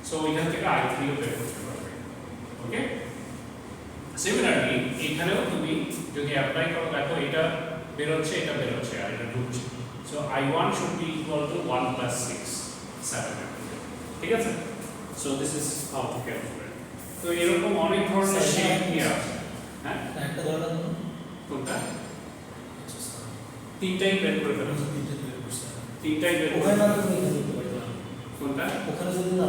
সো এখান থেকে I3 ও বের করতে পারবে ওকে সিমিলারলি এখানেও তুমি যদি অ্যাপ্লাই করো দেখো এটা বের হচ্ছে এটা বের হচ্ছে আর এটা ঢুকছে so I1 should be equal to 1 plus 6 7 ঠিক আছে so this is how to calculate তো এরকম অনেক ধরনের শেপ কি আছে হ্যাঁ একটা ধরনের কোনটা তিনটাই বের করে ফেলো তিনটাই বের করে ওখানে না তুমি এখানে করতে পারবে কোনটা ওখানে যদি না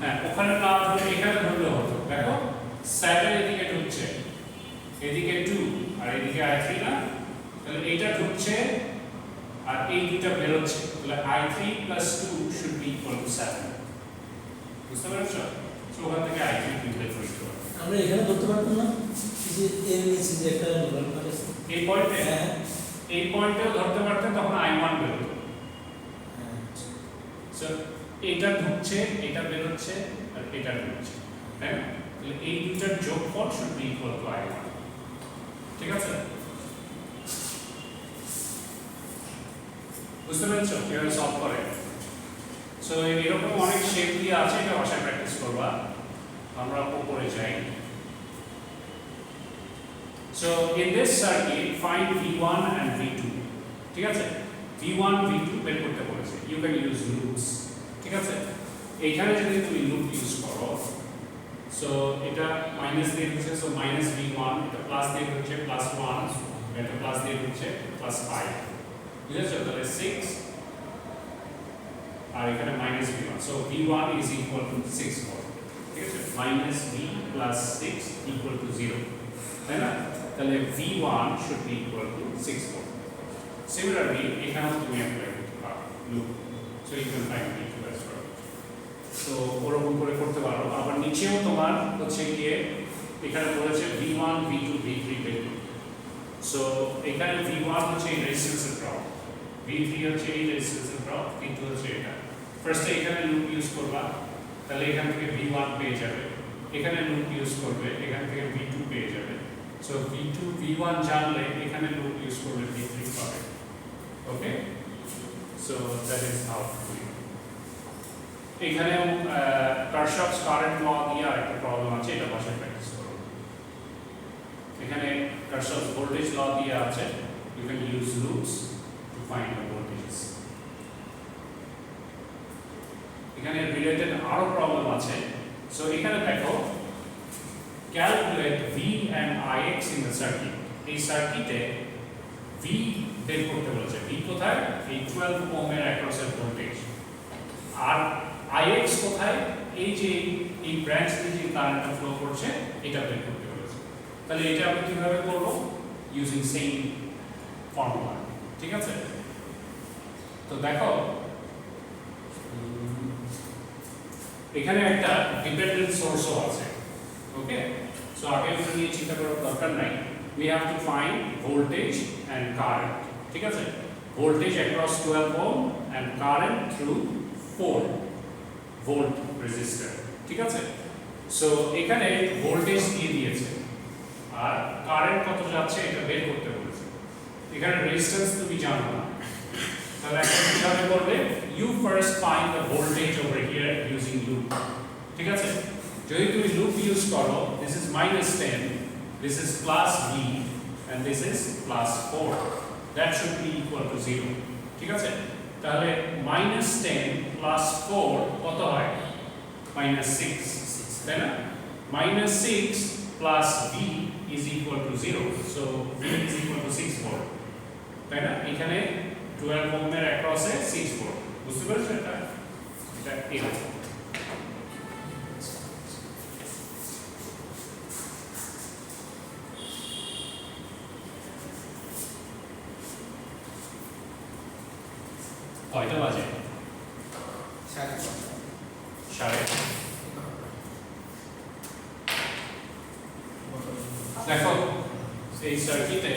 হ্যাঁ ওখানে না ধরে এখানে ধরলে হতো দেখো 7 এদিকে ঢুকছে এদিকে 2 আর এদিকে I3 না তাহলে এইটা ঢুকছে আর এই দুটো বের হচ্ছে তাহলে I3 plus 2 should be equal to 7 বুঝতে পারছো সো ওখান থেকে I3 বের করতে হবে আমরা এখানে ধরতে পারবো না যে এর নিচে যে একটা নোডাল পয়েন্ট আছে এই পয়েন্টে হ্যাঁ এই পয়েন্টেও ধরতে পারতেন তখন I1 বের হতো সো এটা ঢুকছে এটা বের হচ্ছে আর এটা ঢুকছে তাই না তাহলে এই দুটার যোগফল should be equal to I1 ঠিক আছে বুঝতে পেরেছো কিভাবে সলভ করে সো এরকম অনেক শেপ দিয়ে আছে এটা ভাষায় প্র্যাকটিস করবা আমরা উপরে যাই so in this circuit find V1 and V2 ঠিক আছে V1 V2 বের করতে বলেছে ইউ ক্যান ইউজ লুপস ঠিক আছে এইখানে যদি তুমি লুপ ইউজ করো সো এটা মাইনাস দিয়ে হচ্ছে সো মাইনাস V1 এটা প্লাস দিয়ে হচ্ছে প্লাস 1 এটা প্লাস দিয়ে হচ্ছে প্লাস 5 বুঝেছো তাহলে 6 আর এখানে minus V1 so V1 is equal to 6 volt ঠিক আছে minus V plus 6 equal to 0 তাই না তাহলে V1 should be equal to 6 volt similarly এখানেও তুমি অ্যাপ্লাই করতে পারো loop so you can find V2 as well so ওরকম করে করতে পারো আবার নিচেও তোমার হচ্ছে গিয়ে এখানে বলেছে V1 V2 V3 বের করতে সো এখানে V1 হচ্ছে এই রেজিস্ট্যান্সের ড্রপ V3 হচ্ছে এই রেজিস্ট্যান্সের ড্রপ কিন্তু হচ্ছে এটা ফার্স্টে এখানে লুপ ইউজ করবা তাহলে এখান থেকে V1 পেয়ে যাবে এখানে লুপ ইউজ করবে এখান থেকে V2 পেয়ে যাবে সো V2 V1 জানলে এখানে লুপ ইউজ করলে V3 পাবে okay so that is how to do ইট এখানেও কারশফস কারেন্ট ল দিয়ে আরেকটা প্রবলেম আছে এটা ভাষায় প্র্যাকটিস করো এখানে কারশফস ভোল্টেজ ল দিয়ে আছে you can use loops to find the voltages এখানে রিলেটেড আরো প্রবলেম আছে সো এখানে দেখো calculate V and Ix in the circuit এই সার্কিটে V বের করতে বলেছে V কোথায় এই 12 ওহম এর অ্যাক্রস এর ভোল্টেজ আর Ix কোথায় এই যে এই ব্রাঞ্চ দিয়ে যে কারেন্টটা ফ্লো করছে এটা বের করতে বলেছে তাহলে এটা আমি কিভাবে করব ইউজিং সেম ফর্মুলা ঠিক আছে তো দেখো এখানে একটা ডিপেন্ডেন্ট সোর্সও আছে ওকে সো আগে ওটা নিয়ে চিন্তা করার দরকার নাই we have to find voltage and current ঠিক আছে voltage across 12 ohm and current through 4 volt resistor ঠিক আছে সো এখানে ভোল্টেজ দিয়ে দিয়েছে আর কারেন্ট কত যাচ্ছে এটা বের করতে বলেছে এখানে রেজিস্ট্যান্স তুমি জানো না তাহলে এখন কিভাবে করবে you first find the voltage over here using loop ঠিক আছে যদি তুমি লুপ ইউজ করো this is -10 this is plus v and this is plus 4 that should be equal to 0 ঠিক আছে তাহলে -10 plus 4 কত হয় -6 তাই না -6 plus v is equal to 0 so v is equal to 6 volt তাই না এখানে 12 ohm এর across এ 6 volt বুঝতে পারছো এটা এরকম কয়টা বাজে 11:30 দেখো এই সার্কিটে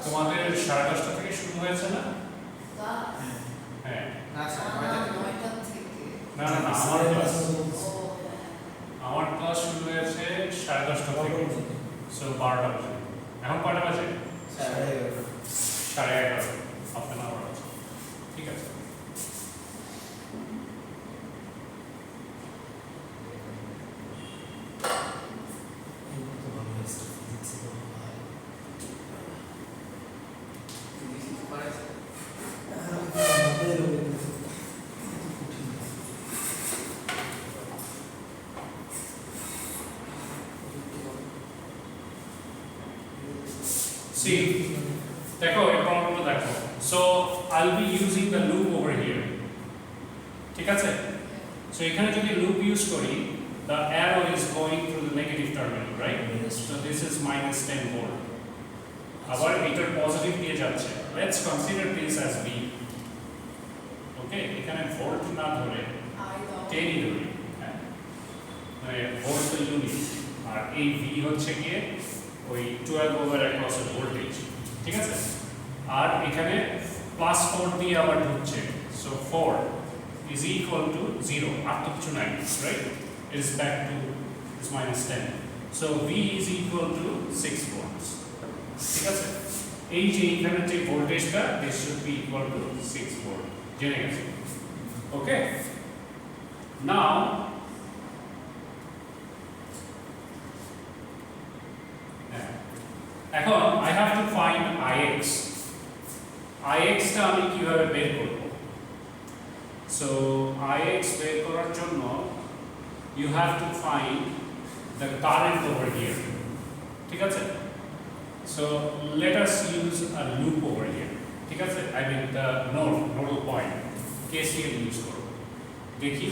তোমাদের 10:30 থেকে শুরু হয়েছে না হ্যাঁ না স্যার না না না আমার ক্লাস শুরু হয়েছে 10:30 থেকে সো 12টা বাজে এখন কয়টা বাজে 11:30 হাফ অ্যান আওয়ার আছে ঠিক আছে See, দেখো এই প্রবলেমটা দেখো so I'll be using the loop over here ঠিক আছে so এখানে যদি loop ইউজ করি the arrow is going through the negative terminal right so this is -10 volt আবার এটার পজিটিভ দিয়ে যাচ্ছে let's consider this as v okay এখানে ভোল্ট না ধরে 10 ই ধরি মানে ভোল্ট তো ইউনিট আর এই v হচ্ছে কি ওই 12 ওভার অ্যাক্রস এর ভোল্টেজ ঠিক আছে আর এখানে +4 দিয়ে আবার ঢুকছে সো 4 is equal to 0 আর তো কিছু নাই right it is back to is -10 so v is equal to 6 volts ঠিক আছে এই যে এখানে যে ভোল্টেজটা this should be equal to 6 volt জেনে গেছি ওকে now এখন I have to find Ix টা আমি কিভাবে বের করব so Ix বের করার জন্য you have to find the current over here ঠিক আছে so let us use a loop over here ঠিক আছে I mean the nodal point KCL use করব দেখি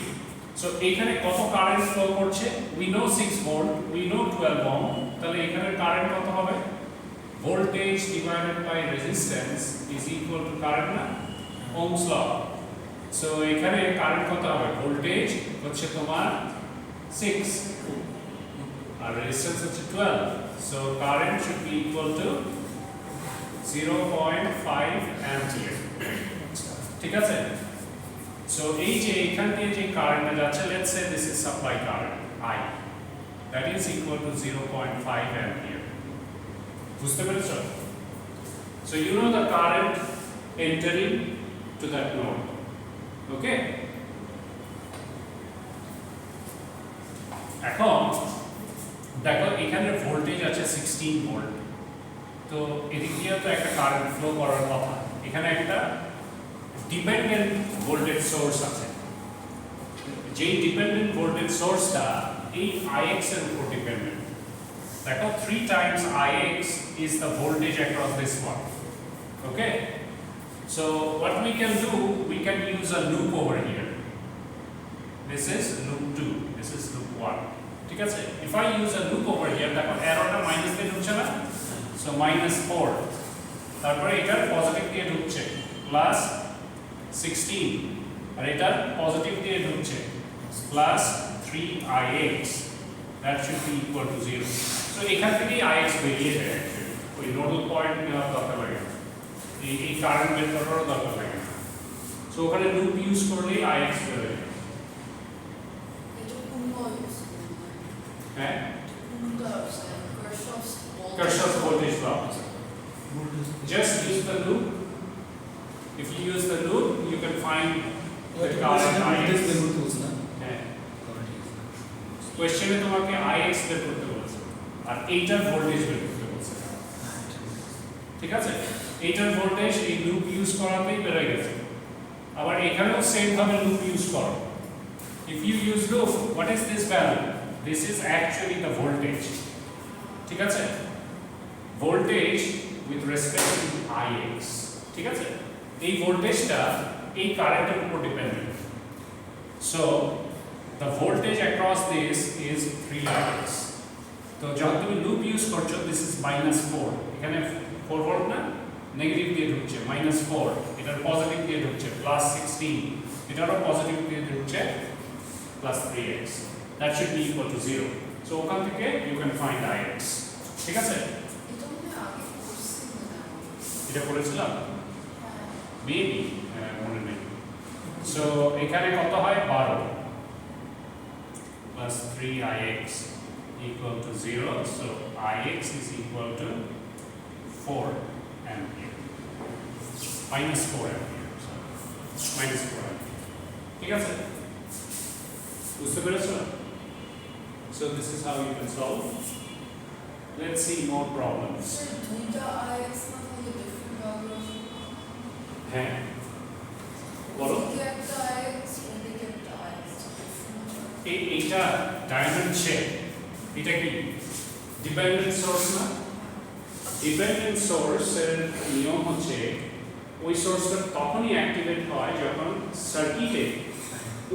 so এখানে কত কারেন্ট ফ্লো করছে we know 6 volt we know 12 ohm তাহলে এখানে কারেন্ট কত হবে voltage divided by resistance is equal to current না Ohm's law so এখানে কারেন্ট কত হবে voltage হচ্ছে তোমার 6 আর resistance হচ্ছে 12 so current should be equal to 0.5 ampere ঠিক আছে so এই যে এখান দিয়ে যে কারেন্ট যাচ্ছে let's say this is supply current I that is equal to 0.5 ampere বুঝতে পেরেছো so you know the current entering to that node okay এখন দেখো এখানে ভোল্টেজ আছে 16 ভোল্ট তো এদিক দিয়ে তো একটা কারেন্ট ফ্লো করার কথা এখানে একটা ডিপেন্ডেন্ট ভোল্টেজ সোর্স আছে যেই ডিপেন্ডেন্ট ভোল্টেজ সোর্সটা এই Ix এর উপর ডিপেন্ডেন্ট। দেখো 3 times Ix is the voltage across this one. Okay? So what we can do, we can use a loop over here. This is loop 2, this is loop 1. ঠিক আছে? If I use a loop over here, দেখো অ্যারোটা minus দিয়ে ঢুকছে না? So -4. তারপরে এটা positive দিয়ে ঢুকছে প্লাস 16 আর এটা পজিটিভ দিয়ে ঢুকছে plus 3Ix. That should be equal to 0. So এখান থেকেই Ix বেরিয়ে যায় অ্যাকচুয়ালি। ওই নোডাল পয়েন্ট নেওয়ার দরকার লাগে না। এই কারেন্ট বের করারও দরকার লাগে না। সো ওখানে লুপ ইউজ করলেই Ix বের হয়ে যায়। হ্যাঁ? Kirchhoff's voltage law. Just use the loop. If you use the loop, you can find the current Ix. হ্যাঁ। কোশ্চেনে তোমাকে Ix বের করতে বলছে আর এইটার ভোল্টেজ বের করতে বলছে। ঠিক আছে? এইটার ভোল্টেজ এই লুপ ইউজ করাতেই বের হয়ে গেছে। আবার এখানেও সেম ভাবে লুপ ইউজ করো। If you use loop, what is this value? This is actually the voltage. ঠিক আছে? Voltage with respect to Ix. ঠিক আছে? এই ভোল্টেজটা এই কারেন্টের উপর dependent. So the voltage across this is 3Ix. তো যখন তুমি লুপ ইউজ করছো, this is -4. এখানে 4 ভোল্ট না, নেগেটিভ দিয়ে ঢুকছে -4, এটার পজিটিভ দিয়ে ঢুকছে +16, এটারও পজিটিভ দিয়ে ঢুকছে +3X. That should be equal to 0. So ওখান থেকে you can find Ix. ঠিক আছে? এটা করেছিলাম মেবি মনে নেই। সো এখানে কত হয় 12 plus 3Ix equal to 0. So Ix is equal to 4 ampere. -4 ampere. -4 ampere. ঠিক আছে? বুঝতে পেরেছো? So this is how you can solve. Let's see more problems. হ্যাঁ বলো। এইটা ডায়মন্ড শেপ, এটা কি ডিপেন্ডেন্ট সোর্স না? ডিপেন্ডেন্ট সোর্সের নিয়ম হচ্ছে ওই সোর্সটা তখনই অ্যাক্টিভেট হয় যখন সার্কিটে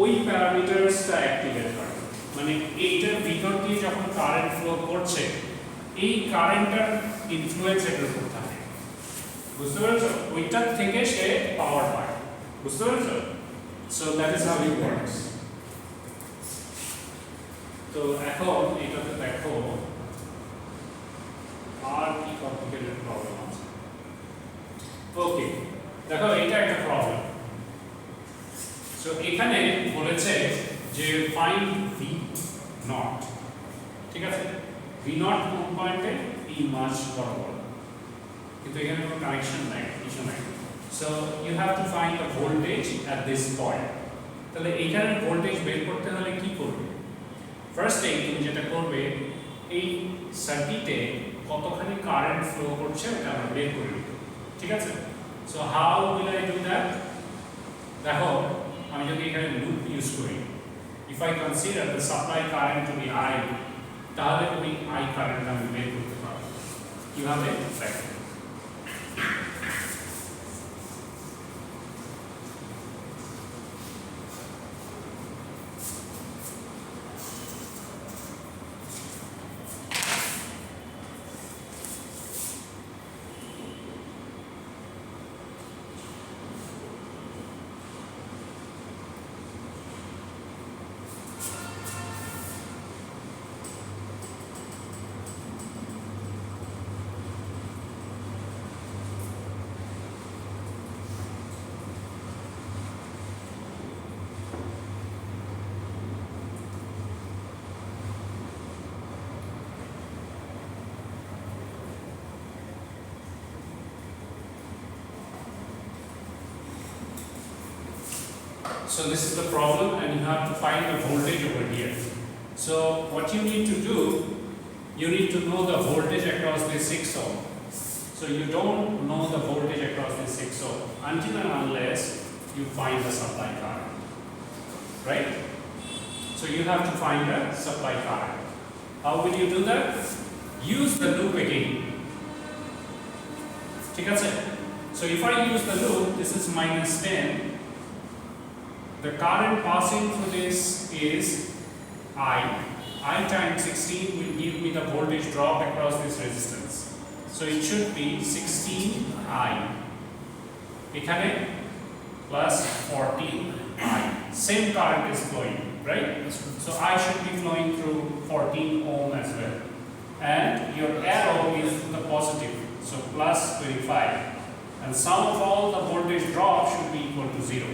ওই প্যারামিটারসটা অ্যাক্টিভেট হয়। মানে এইটার ভিতর দিয়ে যখন কারেন্ট ফ্লো করছে, এই কারেন্টটার ইনফ্লুয়েন্স এটার উপর থাকে। বুঝতে পেরেছো? ওইটার থেকে সে পাওয়ার পায়। বুঝতে পেরেছো? So that is how it works. তো এখন এটাতে দেখো আর কি কমপ্লিকেটেড প্রবলেম আছে। ওকে, দেখো এটা একটা প্রবলেম। সো এখানে বলেছে যে ফাইন্ড ভি নট। ঠিক আছে? ভি নট কোন পয়েন্টে এই মাস বরাবর, কিন্তু এখানে কোনো কানেকশন নাই, কিছু নাই। So you have to find the voltage at this point. তাহলে এখানে ভোল্টেজ বের করতে হলে কি করবে? ফার্স্টে তুমি যেটা করবে, এই সার্কিটে কতখানি কারেন্ট ফ্লো করছে ওটা আমরা বের করে নেব। ঠিক আছে? So how will I do that? দেখো আমি যদি এখানে লুপ ইউজ করি, if I consider the supply current to be I, তাহলে ওই আই কারেন্ট আমি বের করতে পারবো। কিভাবে? দেখো So this is the problem, and you have to find the voltage over here. So what you need to do, you need to know the voltage across this 6 ohm. So you don't know the voltage across this 6 ohm until and unless you find the supply current, right? So you have to find the supply current. How will you do that? Use the loop again. ঠিক আছে? So if I use the loop, this is minus 10. The current passing through this is I. I times 16 will give me the voltage drop across this resistance. So it should be 16I. এখানে plus 14I. Same current is flowing, right? So I should be flowing through 14 ohm as well. And your arrow is to the positive, so plus 25. And sum of all the voltage drop should be equal to 0.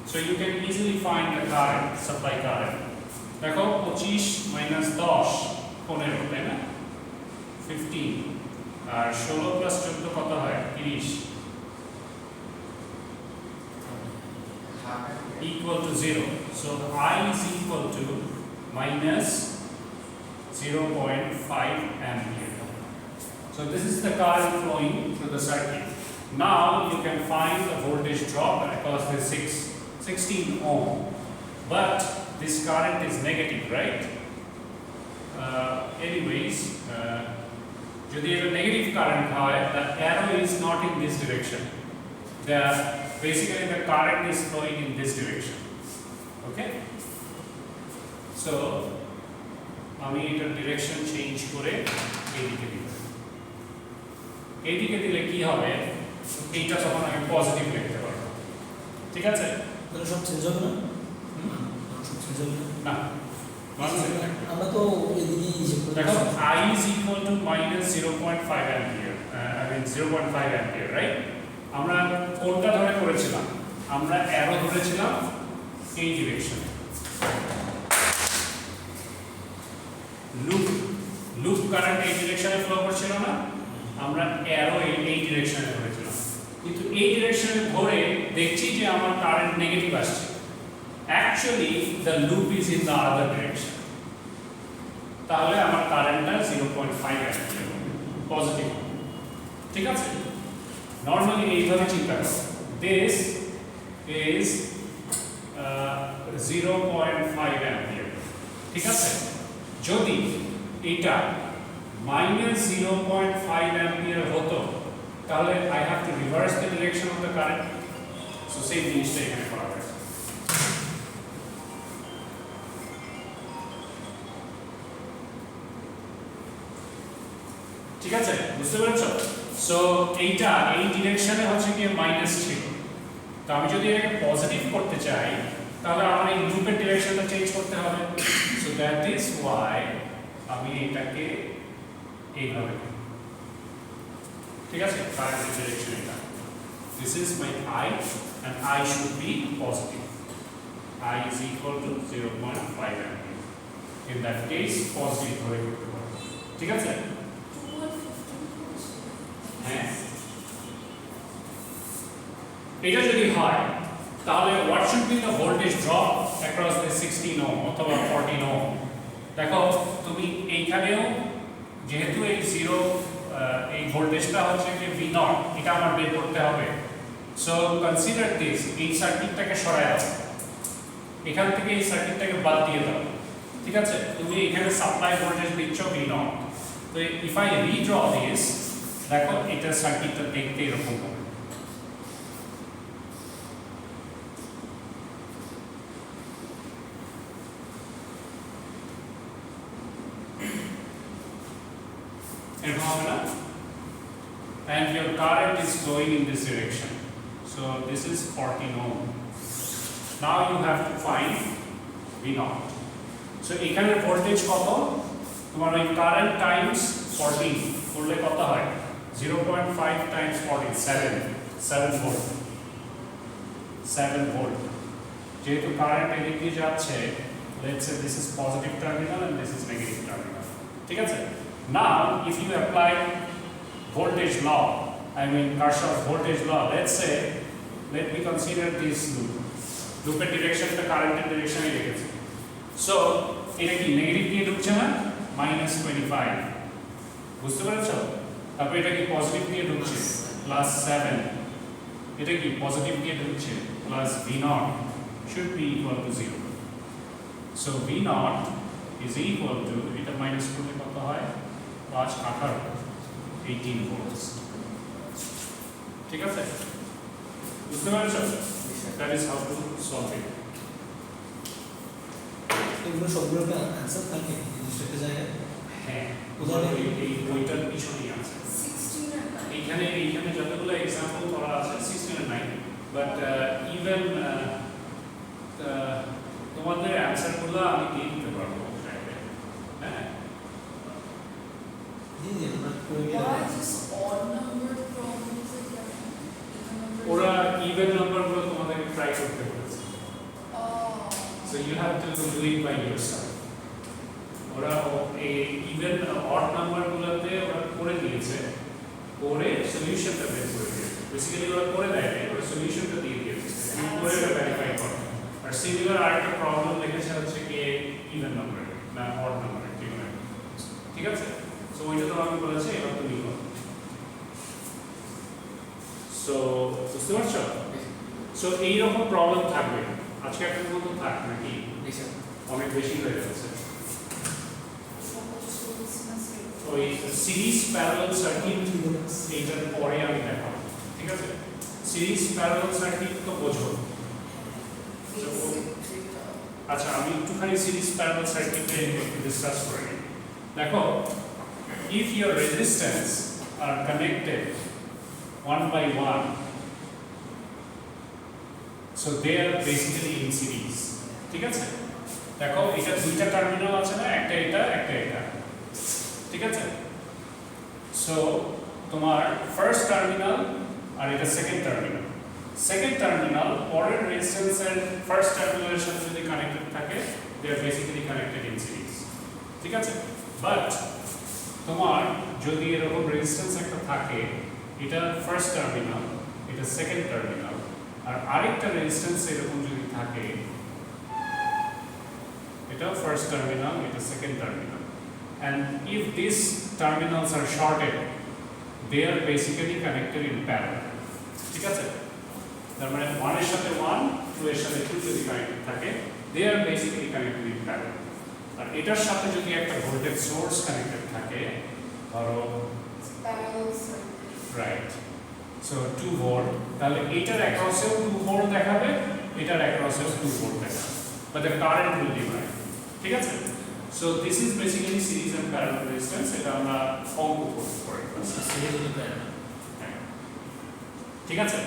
So you can easily find the current, supply current. দেখো 25 minus 10 15 তাই না 15 আর 16 plus 14 কত হয় 30 equal to 0. So I is equal to minus 0.5 ampere. So this is the current flowing through the circuit. Now you can find the voltage drop across the 16 ohm. But this current is negative, right? Anyways, যদি এটা negative current হয়, the arrow is not in this direction. Basically the current is flowing in this direction. Okay? So আমি এটার direction change করে এইদিকে দিব। এইদিকে দিলে কি হবে? এইটা তখন আমি পজিটিভ লিখতে পারবো। ঠিক আছে? তাহলে সব চেঞ্জ হবে না? সব চেঞ্জ হবে না? না। আমরা তো এদিকে হিসাব করে দেখো I is equal to minus 0.5 ampere. I mean 0.5 ampere, right? আমরা কোনটা ধরে করেছিলাম? আমরা অ্যারো ধরেছিলাম এই ডিরেকশনে। লুপ কারেন্ট এই ডিরেকশনে ফ্লো করছিল না? আমরা অ্যারো এই ডিরেকশনে ধরেছিলাম। কিন্তু এই ডিরেকশনে ধরে দেখছি যে আমার কারেন্ট নেগেটিভ আসছে। Actually the loop is in the other direction. তাহলে আমার কারেন্টটা 0.5 অ্যাম্পিয়ার পজিটিভ। ঠিক আছে? নরমালি এইভাবে চিন্তা করো। This is 0.5 ampere. ঠিক আছে? যদি এটা -0.5 অ্যাম্পিয়ার হতো তাহলে I have to reverse the direction of the current. So same জিনিসটা এখানে করা হয়। ঠিক আছে? বুঝতে পেরেছো? সো এইটা এই ডিরেকশনে হচ্ছে কি মাইনাস ছিল। তো আমি যদি এটাকে পজিটিভ করতে চাই তাহলে আমার এই লুপের ডিরেকশনটা চেঞ্জ করতে হবে। সো দ্যাট ইজ ওয়াই আমি এটাকে এইভাবে করব। ঠিক আছে? কারেন্টের ডিরেকশন এটা। This is my I and I should be positive. I is equal to 0.5 ampere. In that case positive ধরে করতে পারবো। ঠিক আছে? হ্যাঁ। এটা যদি হয় তাহলে what should be the voltage drop across the 16 ohm অথবা 14 ohm? দেখো তুমি এইখানেও যেহেতু এই 0 এই ভোল্টেজটা হচ্ছে যে V0 এটা আমার বের করতে হবে। সো কনসিডার দিস, এই সার্কিটটাকে সরায় দাও। এখান থেকে এই সার্কিটটাকে বাদ দিয়ে দাও। ঠিক আছে? তুমি এখানে সাপ্লাই ভোল্টেজ দিচ্ছ V0। তো if I redraw this, দেখো এটা সার্কিটটা দেখতে এরকম হবে। এরকম হবে না? And your current is flowing in this direction. So this is 14 ohm. Now you have to find V0. So এখানে ভোল্টেজ কত? তোমার ওই কারেন্ট টাইমস 14 করলে কত হয়? 0.5 times 14 7 ভোল্ট। 7 ভোল্ট। যেহেতু কারেন্ট এদিক দিয়ে যাচ্ছে, let's say this is positive terminal and this is negative terminal. ঠিক আছে? Now if you apply voltage law, I mean Kirchhoff's voltage law, let's say let me consider this loop. Loopের ডিরেকশনটা কারেন্টের ডিরেকশনে রেখেছি। So এটা কি negative দিয়ে ঢুকছে না? -25। বুঝতে পেরেছো? তারপর এটা কি পজিটিভ দিয়ে ঢুকছে? +7। এটা কি পজিটিভ দিয়ে ঢুকছে? +V0 should be equal to 0. So V naught is equal to এটা মাইনাস করলে কত হয় 5 18 18 ভোল্টস ঠিক আছে বুঝতে পারছো that is how to solve it এগুলো সবগুলোকে অ্যান্সার থাকে নির্দিষ্ট একটা জায়গায় হ্যাঁ উদাহরণ এই বইটার পিছনেই আছে 16 and 9 এইখানে যতগুলো এক্সাম্পল করা আছে 16 and 9 বাট ইভেন তোমাদের অ্যান্সারগুলো আমি দিয়ে দিতে পারবো হ্যাঁ জি জি আমরা করে why just odd number problems are given even number ওরা ইভেন নাম্বারগুলো তোমাদেরকে ট্রাই করতে বলেছে so you have to do it by yourself ওরা এই ইভেন অড নাম্বারগুলোতে ওরা করে দিয়েছে করে সলিউশনটা বের করে দিয়েছে বেসিক্যালি ওরা করে দেয় না ওরা সলিউশনটা দিয়ে দিয়েছে তুমি করে এটা ভেরিফাই করো আর সিমিলার আরেকটা প্রবলেম লিখেছে হচ্ছে কি ইভেন নাম্বার না অড নাম্বার ঠিক আছে সো ওইটা তো আমি বলেছি এবার তুমি করো সো বুঝতে পারছো সো এইরকম প্রবলেম থাকবে আজকে একটা মতো থাক নাকি অনেক বেশি হয়ে যাচ্ছে ওই সিরিজ প্যারালাল সার্কিট এইটার পরে আমি দেখাবো ঠিক আছে সিরিজ প্যারালাল সার্কিট তো বোঝো আচ্ছা আমি একটুখানি সিরিজ প্যারালাল সার্কিটে ডিসকাস করে নিই দেখো if your resistance are connected one by one so they are basically in series ঠিক আছে দেখো এটা দুইটা টার্মিনাল আছে না একটা এটা ঠিক আছে সো তোমার ফার্স্ট টার্মিনাল আর এটা সেকেন্ড টার্মিনাল পরের রেজিস্ট্যান্স এর ফার্স্ট টার্মিনালের সাথে যদি কানেক্টেড থাকে দে আর বেসিক্যালি কানেক্টেড ইন সিরিজ ঠিক আছে বাট তোমার যদি এরকম রেজিস্ট্যান্স একটা থাকে এটা ফার্স্ট টার্মিনাল এটা সেকেন্ড টার্মিনাল আর আরেকটা রেজিস্ট্যান্স এরকম যদি থাকে এটা ফার্স্ট টার্মিনাল এটা second terminal and if these terminals are shorted they are basically connected in parallel ঠিক আছে তার মানে 1 এর সাথে 1 2 এর সাথে 2 যদি কানেক্টেড থাকে they are basically connected in parallel আর এটার সাথে যদি একটা ভোল্টেজ সোর্স কানেক্টেড থাকে ধরো parallel circuit right so 2 volt তাহলে এটার অ্যাক্রসেও 2 ভোল্ট দেখাবে এটার অ্যাক্রসেও 2 ভোল্ট দেখাবে but the current will divide ঠিক আছে so this is basically series and parallel resistance এটা আমরা অঙ্ক করতে পারি সিরিজ প্যারালাল ঠিক আছে